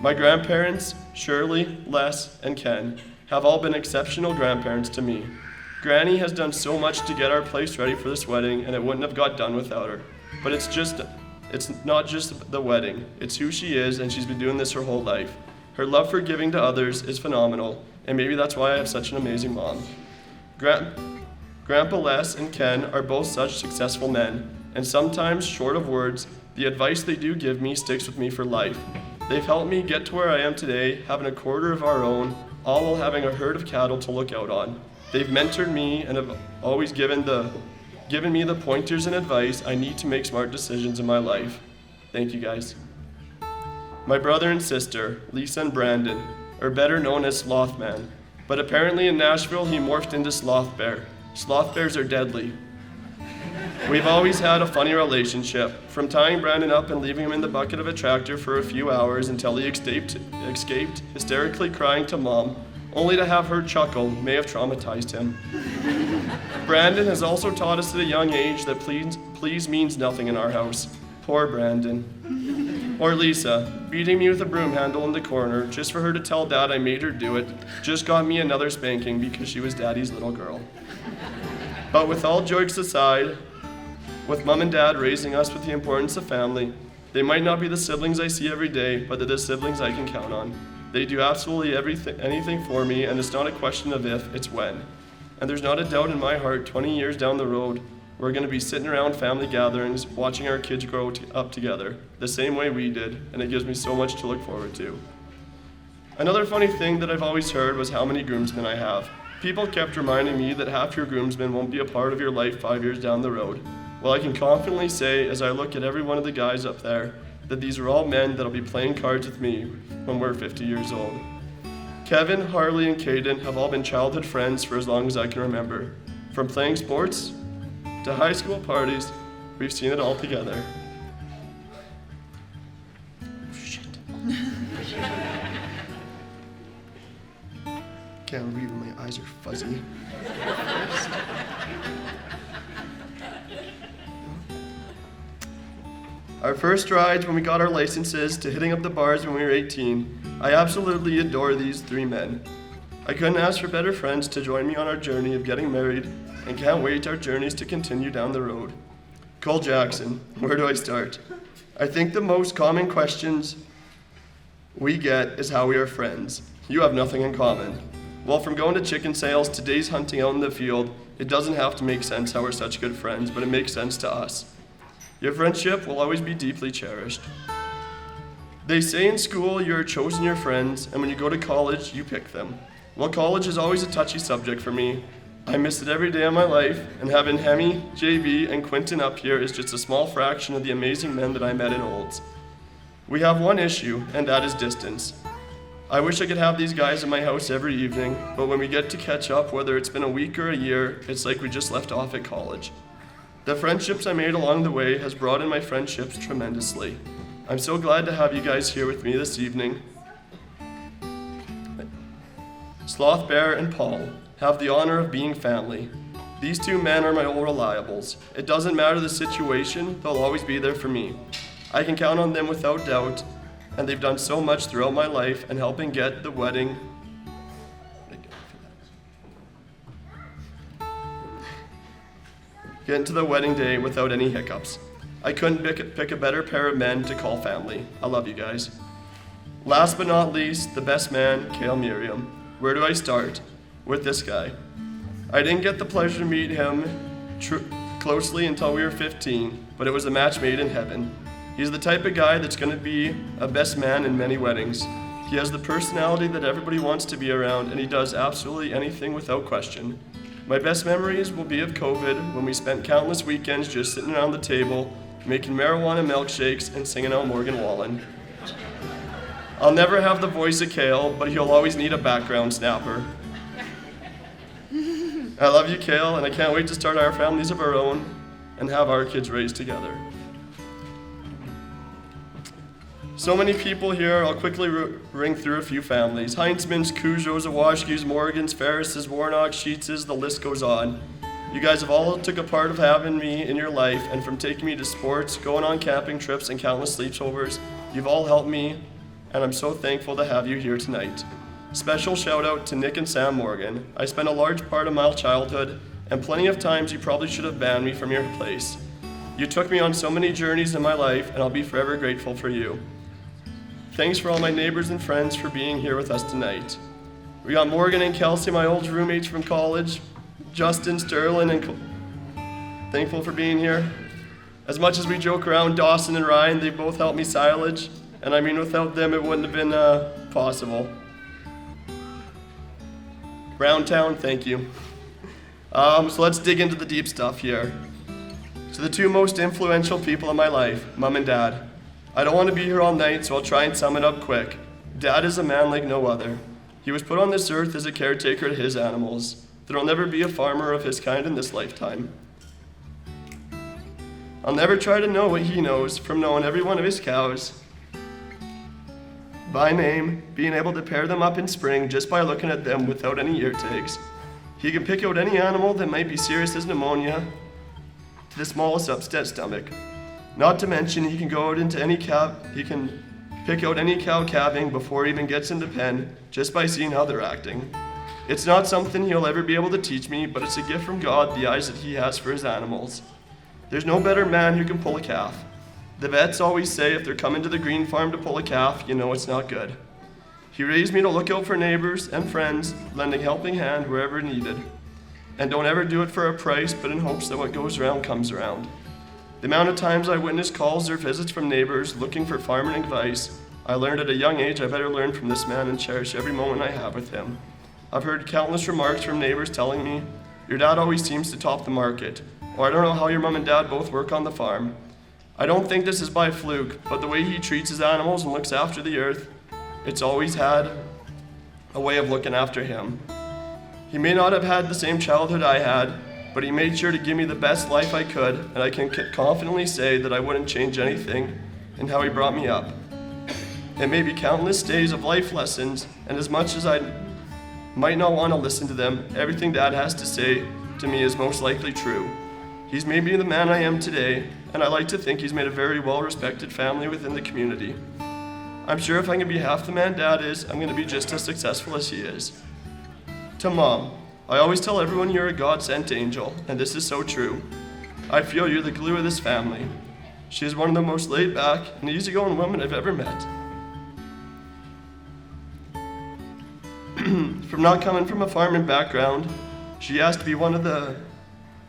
My grandparents, Shirley, Les, and Ken, have all been exceptional grandparents to me. Granny has done so much to get our place ready for this wedding, and it wouldn't have got done without her. But it's not just the wedding, it's who she is, and she's been doing this her whole life. Her love for giving to others is phenomenal, and maybe that's why I have such an amazing mom. Grandpa Les and Ken are both such successful men, and sometimes, short of words, the advice they do give me sticks with me for life. They've helped me get to where I am today, having a quarter of our own, all while having a herd of cattle to look out on. They've mentored me and have always given me the pointers and advice I need to make smart decisions in my life. Thank you guys. My brother and sister, Lisa and Brandon, are better known as Slothman, but apparently in Nashville he morphed into Sloth Bear. Sloth bears are deadly. We've always had a funny relationship, from tying Brandon up and leaving him in the bucket of a tractor for a few hours until he escaped hysterically crying to Mom, only to have her chuckle may have traumatized him. Brandon has also taught us at a young age that please means nothing in our house. Poor Brandon. Or Lisa, beating me with a broom handle in the corner just for her to tell Dad I made her do it, just got me another spanking because she was Daddy's little girl. But with all jokes aside, with Mom and Dad raising us with the importance of family, they might not be the siblings I see every day, but they're the siblings I can count on. They do absolutely anything for me, and it's not a question of if, it's when. And there's not a doubt in my heart, 20 years down the road, we're going to be sitting around family gatherings, watching our kids grow up together, the same way we did, and it gives me so much to look forward to. Another funny thing that I've always heard was how many groomsmen I have. People kept reminding me that half your groomsmen won't be a part of your life 5 years down the road. Well, I can confidently say, as I look at every one of the guys up there, that these are all men that'll be playing cards with me when we're 50 years old. Kevin, Harley, and Caden have all been childhood friends for as long as I can remember. From playing sports to high school parties, we've seen it all together. Shit. Can't believe my eyes are fuzzy. Our first rides when we got our licenses to hitting up the bars when we were 18, I absolutely adore these three men. I couldn't ask for better friends to join me on our journey of getting married and can't wait our journeys to continue down the road. Cole Jackson, where do I start? I think the most common questions we get is how we are friends. You have nothing in common. Well, from going to chicken sales to days hunting out in the field, it doesn't have to make sense how we're such good friends, but it makes sense to us. Your friendship will always be deeply cherished. They say in school you're chosen your friends, and when you go to college, you pick them. Well, college is always a touchy subject for me. I miss it every day of my life, and having Hemi, JB, and Quentin up here is just a small fraction of the amazing men that I met in Olds. We have one issue, and that is distance. I wish I could have these guys in my house every evening, but when we get to catch up, whether it's been a week or a year, it's like we just left off at college. The friendships I made along the way has broadened my friendships tremendously. I'm so glad to have you guys here with me this evening. Sloth Bear and Paul have the honor of being family. These two men are my old reliables. It doesn't matter the situation, they'll always be there for me. I can count on them without doubt, and they've done so much throughout my life and helping get the wedding into the wedding day without any hiccups. I couldn't pick a better pair of men to call family. I love you guys. Last but not least, the best man, Cale Miriam. Where do I start? With this guy. I didn't get the pleasure to meet him closely until we were 15, but it was a match made in heaven. He's the type of guy that's going to be a best man in many weddings. He has the personality that everybody wants to be around, and he does absolutely anything without question. My best memories will be of COVID, when we spent countless weekends just sitting around the table, making marijuana milkshakes and singing out Morgan Wallen. I'll never have the voice of Cale, but he'll always need a background snapper. I love you, Cale, and I can't wait to start our families of our own and have our kids raised together. So many people here, I'll quickly ring through a few families. Heinzmans, Cujo's, Awashkis, Morgans, Ferris's, Warnocks, Sheetses, the list goes on. You guys have all took a part of having me in your life, and from taking me to sports, going on camping trips, and countless sleepovers, you've all helped me, and I'm so thankful to have you here tonight. Special shout out to Nick and Sam Morgan. I spent a large part of my childhood, and plenty of times you probably should have banned me from your place. You took me on so many journeys in my life, and I'll be forever grateful for you. Thanks for all my neighbors and friends for being here with us tonight. We got Morgan and Kelsey, my old roommates from college, Justin, Sterling, and thankful for being here. As much as we joke around, Dawson and Ryan, they both helped me silage, and I mean without them it wouldn't have been possible. Browntown, thank you. So let's dig into the deep stuff here. So the two most influential people in my life, Mom and Dad. I don't want to be here all night, so I'll try and sum it up quick. Dad is a man like no other. He was put on this earth as a caretaker to his animals. There will never be a farmer of his kind in this lifetime. I'll never try to know what he knows from knowing every one of his cows by name, being able to pair them up in spring just by looking at them without any ear tags. He can pick out any animal that might be serious as pneumonia to the smallest upset stomach. Not to mention he can go out into any he can pick out any cow calving before he even gets in the pen just by seeing how they're acting. It's not something he'll ever be able to teach me, but it's a gift from God, the eyes that he has for his animals. There's no better man who can pull a calf. The vets always say if they're coming to the green farm to pull a calf, you know it's not good. He raised me to look out for neighbors and friends, lending helping hand wherever needed. And don't ever do it for a price, but in hopes that what goes around comes around. The amount of times I witnessed calls or visits from neighbors looking for farming advice, I learned at a young age I better learn from this man and cherish every moment I have with him. I've heard countless remarks from neighbors telling me, your dad always seems to top the market, or I don't know how your mom and dad both work on the farm. I don't think this is by fluke, but the way he treats his animals and looks after the earth, it's always had a way of looking after him. He may not have had the same childhood I had, but he made sure to give me the best life I could, and I can confidently say that I wouldn't change anything in how he brought me up. It may be countless days of life lessons, and as much as I might not want to listen to them, everything Dad has to say to me is most likely true. He's made me the man I am today, and I like to think he's made a very well-respected family within the community. I'm sure if I can be half the man Dad is, I'm going to be just as successful as he is. To Mom, I always tell everyone you're a God-sent angel, and this is so true. I feel you're the glue of this family. She is one of the most laid-back and easygoing women I've ever met. From not coming from a farming background, she has to be one of the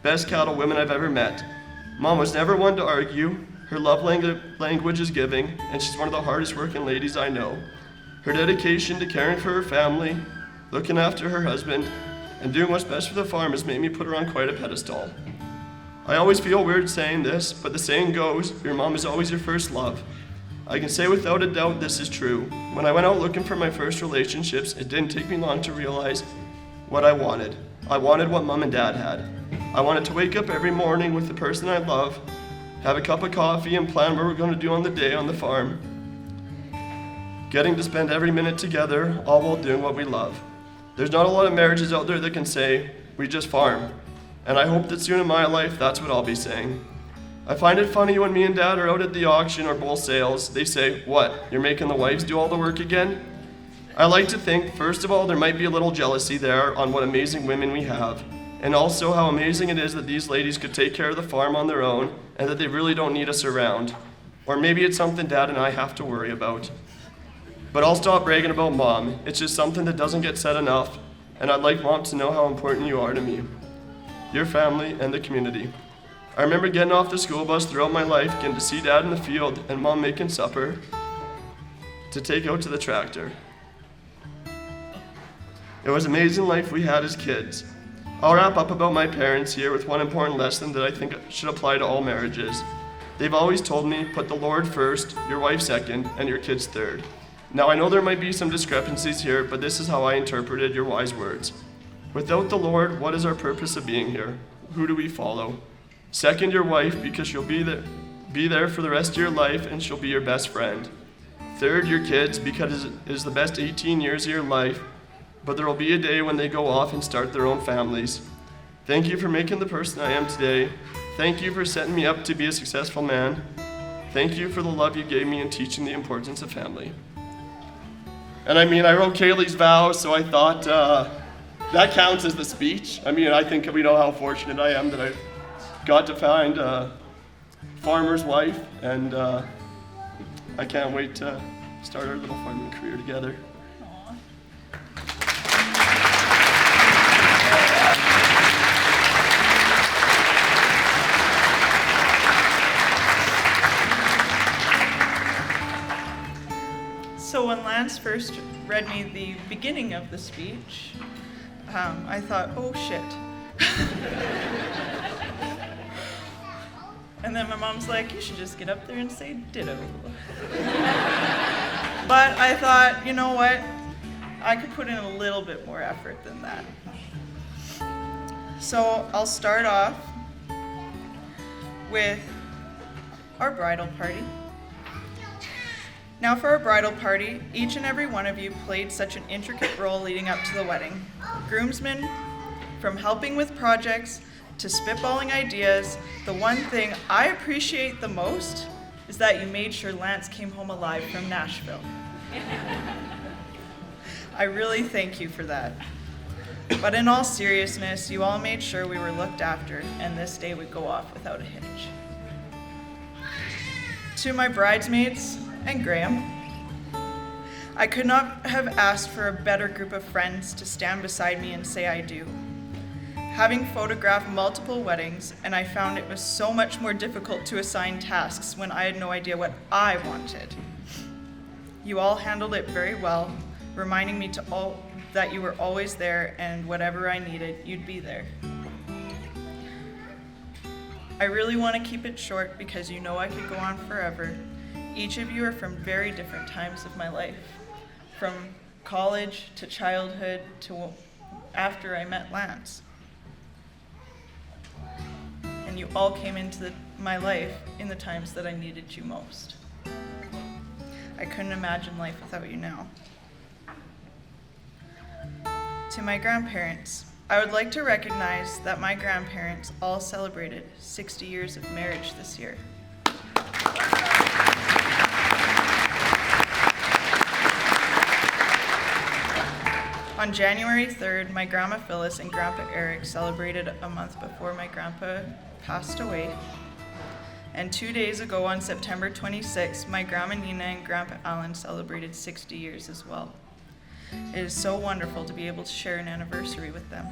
best cattle women I've ever met. Mom was never one to argue. Her love language is giving, and she's one of the hardest working ladies I know. Her dedication to caring for her family, looking after her husband, and doing what's best for the farm has made me put her on quite a pedestal. I always feel weird saying this, but the saying goes, your mom is always your first love. I can say without a doubt this is true. When I went out looking for my first relationships, it didn't take me long to realize what I wanted. I wanted what Mom and Dad had. I wanted to wake up every morning with the person I love, have a cup of coffee and plan what we're going to do on the day on the farm. Getting to spend every minute together, all while doing what we love. There's not a lot of marriages out there that can say, we just farm. And I hope that soon in my life, that's what I'll be saying. I find it funny when me and Dad are out at the auction or bull sales, they say, what, you're making the wives do all the work again? I like to think, first of all, there might be a little jealousy there on what amazing women we have, and also how amazing it is that these ladies could take care of the farm on their own, and that they really don't need us around. Or maybe it's something Dad and I have to worry about. But I'll stop bragging about Mom. It's just something that doesn't get said enough, and I'd like Mom to know how important you are to me, your family, and the community. I remember getting off the school bus throughout my life, getting to see Dad in the field and Mom making supper to take out to the tractor. It was an amazing life we had as kids. I'll wrap up about my parents here with one important lesson that I think should apply to all marriages. They've always told me, put the Lord first, your wife second, and your kids third. Now I know there might be some discrepancies here, but this is how I interpreted your wise words. Without the Lord, what is our purpose of being here? Who do we follow? Second, your wife, because she'll be there for the rest of your life and she'll be your best friend. Third, your kids, because it is the best 18 years of your life, but there will be a day when they go off and start their own families. Thank you for making the person I am today. Thank you for setting me up to be a successful man. Thank you for the love you gave me and teaching the importance of family. And I mean, I wrote Kaylee's vows, so I thought that counts as the speech. I mean, I think we know how fortunate I am that I got to find a farmer's wife, and I can't wait to start our little farming career together. So when Lance first read me the beginning of the speech, I thought, oh shit. And then my mom's like, you should just get up there and say ditto. But I thought, you know what? I could put in a little bit more effort than that. So I'll start off with our bridal party. Now for our bridal party, each and every one of you played such an intricate role leading up to the wedding. Groomsmen, from helping with projects to spitballing ideas, the one thing I appreciate the most is that you made sure Lance came home alive from Nashville. I really thank you for that. But in all seriousness, you all made sure we were looked after and this day would go off without a hitch. To my bridesmaids and Graham, I could not have asked for a better group of friends to stand beside me and say I do. Having photographed multiple weddings, and I found it was so much more difficult to assign tasks when I had no idea what I wanted. You all handled it very well, reminding me that you were always there and whatever I needed, you'd be there. I really want to keep it short because you know I could go on forever. Each of you are from very different times of my life, from college to childhood to after I met Lance. And you all came into my life in the times that I needed you most. I couldn't imagine life without you now. To my grandparents, I would like to recognize that my grandparents all celebrated 60 years of marriage this year. On January 3rd, my Grandma Phyllis and Grandpa Eric celebrated a month before my grandpa passed away. And 2 days ago on September 26th, my Grandma Nina and Grandpa Alan celebrated 60 years as well. It is so wonderful to be able to share an anniversary with them.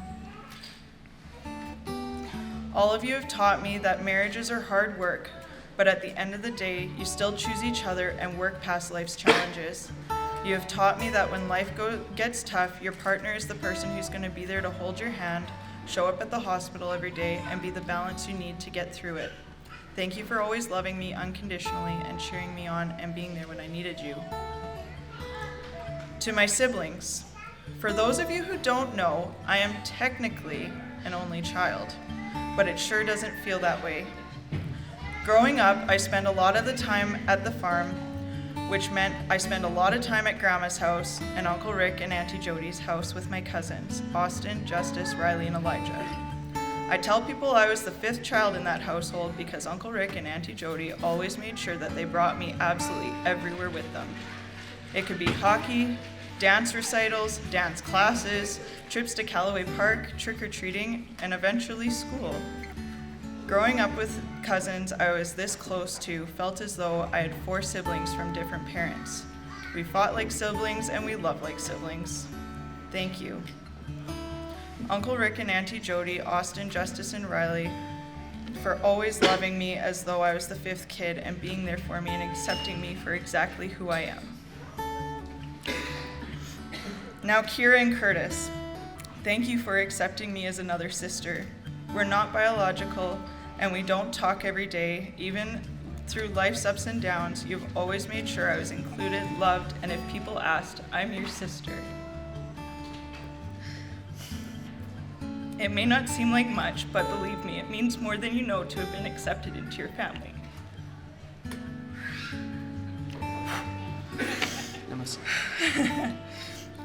All of you have taught me that marriages are hard work, but at the end of the day, you still choose each other and work past life's challenges. You have taught me that when life gets tough, your partner is the person who's going to be there to hold your hand, show up at the hospital every day, and be the balance you need to get through it. Thank you for always loving me unconditionally and cheering me on and being there when I needed you. To my siblings, for those of you who don't know, I am technically an only child, but it sure doesn't feel that way. Growing up, I spent a lot of the time at the farm, which meant I spent a lot of time at Grandma's house and Uncle Rick and Auntie Jody's house with my cousins, Austin, Justice, Riley, and Elijah. I tell people I was the 5th child in that household because Uncle Rick and Auntie Jody always made sure that they brought me absolutely everywhere with them. It could be hockey, dance recitals, dance classes, trips to Callaway Park, trick-or-treating, and eventually school. Growing up with cousins I was this close to felt as though I had 4 siblings from different parents. We fought like siblings and we loved like siblings. Thank you. Uncle Rick and Auntie Jody, Austin, Justice, and Riley for always loving me as though I was the 5th kid and being there for me and accepting me for exactly who I am. Now Kira and Curtis, thank you for accepting me as another sister. We're not biological, and we don't talk every day. Even through life's ups and downs, you've always made sure I was included, loved, and if people asked, I'm your sister. It may not seem like much, but believe me, it means more than you know to have been accepted into your family.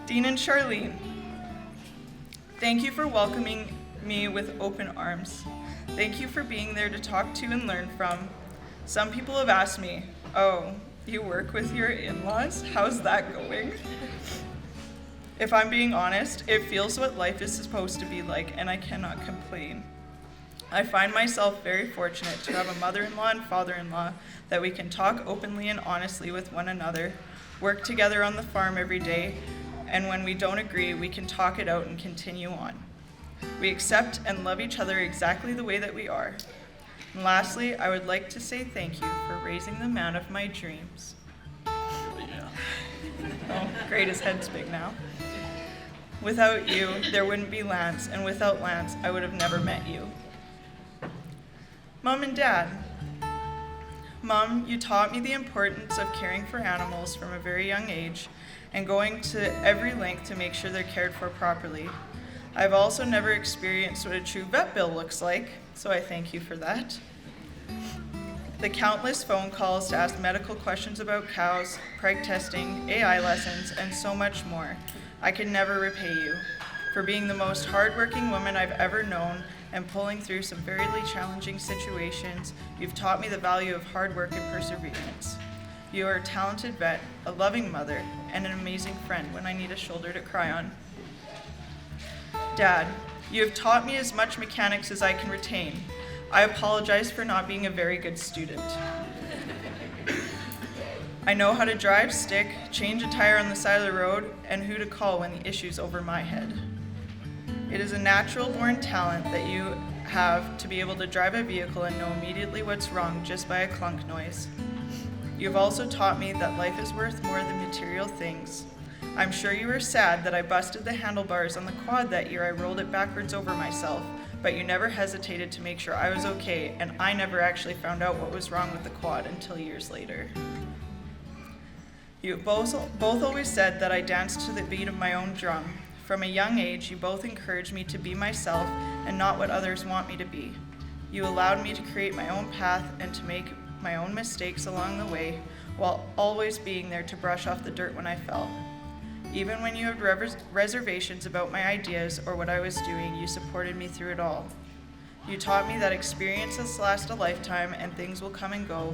Dean and Charlene, thank you for welcoming me with open arms. Thank you for being there to talk to and learn from. Some people have asked me, oh, You work with your in-laws? How's that going? If I'm being honest, it feels what life is supposed to be like, and I cannot complain. I find myself very fortunate to have a mother-in-law and father-in-law that we can talk openly and honestly with one another, work together on the farm every day, and when we don't agree, we can talk it out and continue on. We accept and love each other exactly the way that we are. And lastly, I would like to say thank you for raising the man of my dreams. Oh, great, his head's big now. Without you, there wouldn't be Lance, and without Lance, I would have never met you. Mom and Dad. Mom, you taught me the importance of caring for animals from a very young age and going to every length to make sure they're cared for properly. I've also never experienced what a true vet bill looks like, so I thank you for that. The countless phone calls to ask medical questions about cows, preg testing, AI lessons, and so much more. I can never repay you for being the most hardworking woman I've ever known and pulling through some very challenging situations. You've taught me the value of hard work and perseverance. You are a talented vet, a loving mother, and an amazing friend when I need a shoulder to cry on. Dad, you have taught me as much mechanics as I can retain. I apologize for not being a very good student. I know how to drive stick, change a tire on the side of the road, and who to call when the issue's over my head. It is a natural born talent that you have to be able to drive a vehicle and know immediately what's wrong just by a clunk noise. You've also taught me that life is worth more than material things. I'm sure you were sad that I busted the handlebars on the quad that year I rolled it backwards over myself, but you never hesitated to make sure I was okay, and I never actually found out what was wrong with the quad until years later. You both always said that I danced to the beat of my own drum. From a young age, you both encouraged me to be myself and not what others want me to be. You allowed me to create my own path and to make my own mistakes along the way, while always being there to brush off the dirt when I fell. Even when you had reservations about my ideas or what I was doing, you supported me through it all. You taught me that experiences last a lifetime and things will come and go.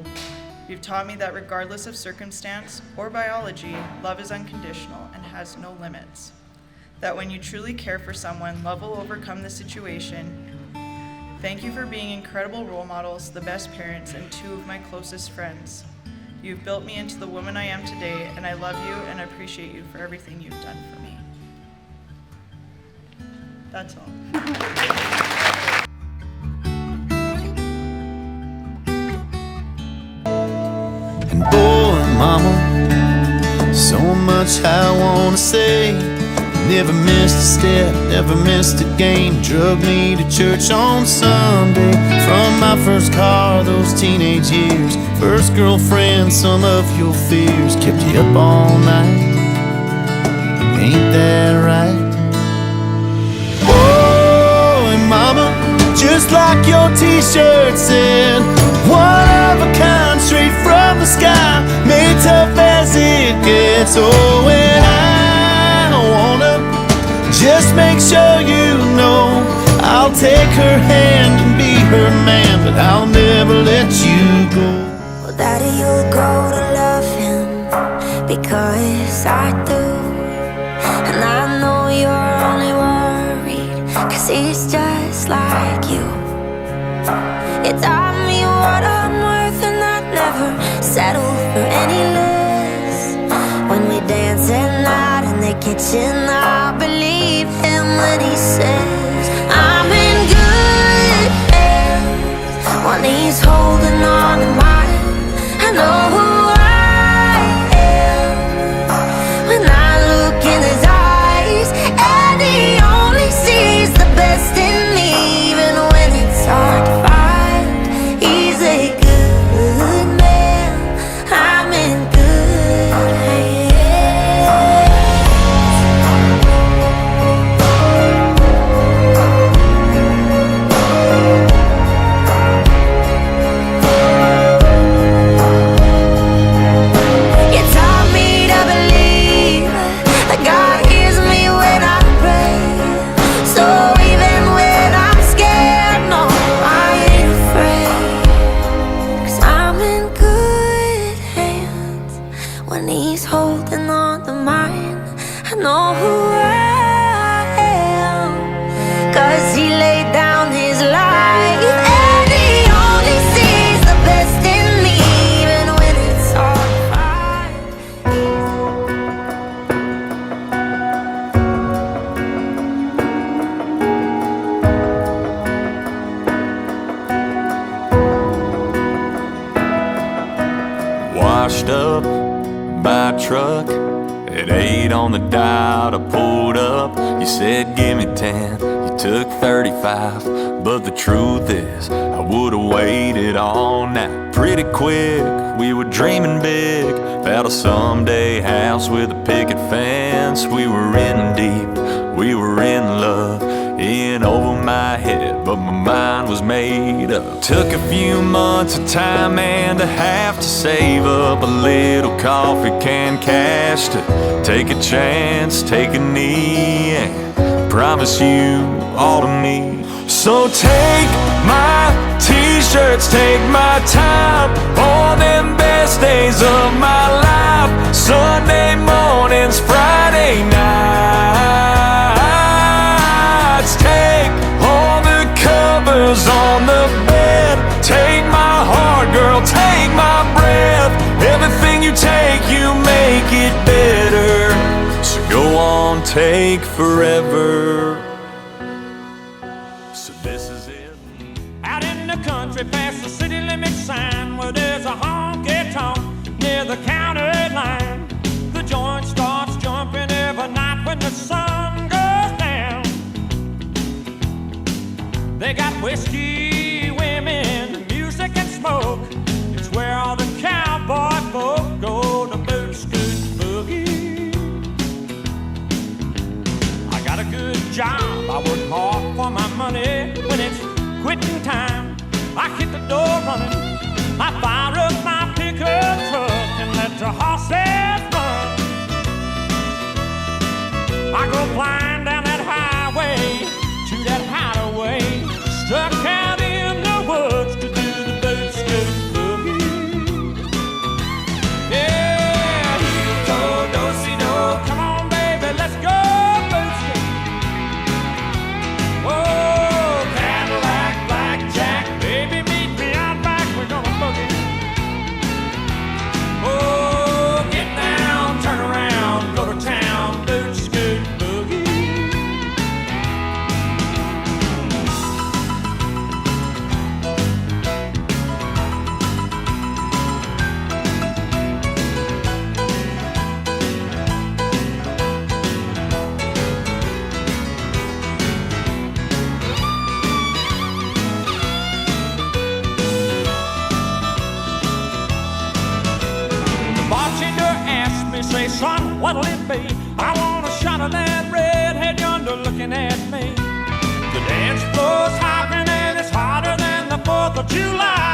You've taught me that regardless of circumstance or biology, love is unconditional and has no limits. That when you truly care for someone, love will overcome the situation. Thank you for being incredible role models, the best parents, and two of my closest friends. You've built me into the woman I am today, and I love you and appreciate you for everything you've done for me. That's all. And boy, mama, so much I wanna say. Never missed a step, never missed a game. Drug me to church on Sunday. From my first car, those teenage years. First girlfriend, some of your fears. Kept you up all night, ain't that right? Boy, mama, just like your t-shirt said, one of a kind, straight from the sky, made tough as it gets. Oh, and I wanna just make sure you know I'll take her hand and be her man, but I'll never let you go. Well, Daddy, you'll grow to love him because I do. And I know you're only worried 'cause he's just like you. You taught me what I'm worth and I'd never settle for any less. When we dance at night in the kitchen, I believe him when he says I'm in good hands when he's holding on to mine. I know who I am when I look in his eyes, and he only sees the best in me, even when it's hard to find. He's a good man, I'm in good hands. truck. At 8 on the dot, I pulled up. You said, give me 10. You took 35. But the truth is, I would've waited all night. Pretty quick, we were dreaming big about a someday house with a picket fence. We were in deep, we were in love, in over my head, but my mind was made up. Took a few months of time and a half to save up a little coffee can cash to take a chance, take a knee, and promise you all to me. So take my t-shirts, take my time on them best days of my life. Sunday mornings, Friday nights. Take all the covers on the bed. Take my heart, girl, take my breath. Everything you take, you make it better. So go on, take forever. Out in the country past the city limit sign, where there's a honky-tonk near the county line. The joint starts jumping every night when the sun goes down. They got whiskey, women, music and smoke. It's where all the cowboy folk go to boot, scoot, boogie. I got a good job, I work hard for my money. When it's quitting time, I hit the door running. I fire up my pickup truck and let the horses run. I go flying down that highway to that hideaway, stuck out in the woods to do the boot scoot boogie. Yeah, heel toe, do-si-do, come on baby, let's go boot scoot. Whoa. Say, son, what'll it be? I want a shot of that redhead yonder looking at me. The dance floor's hopping and it's hotter than the 4th of July.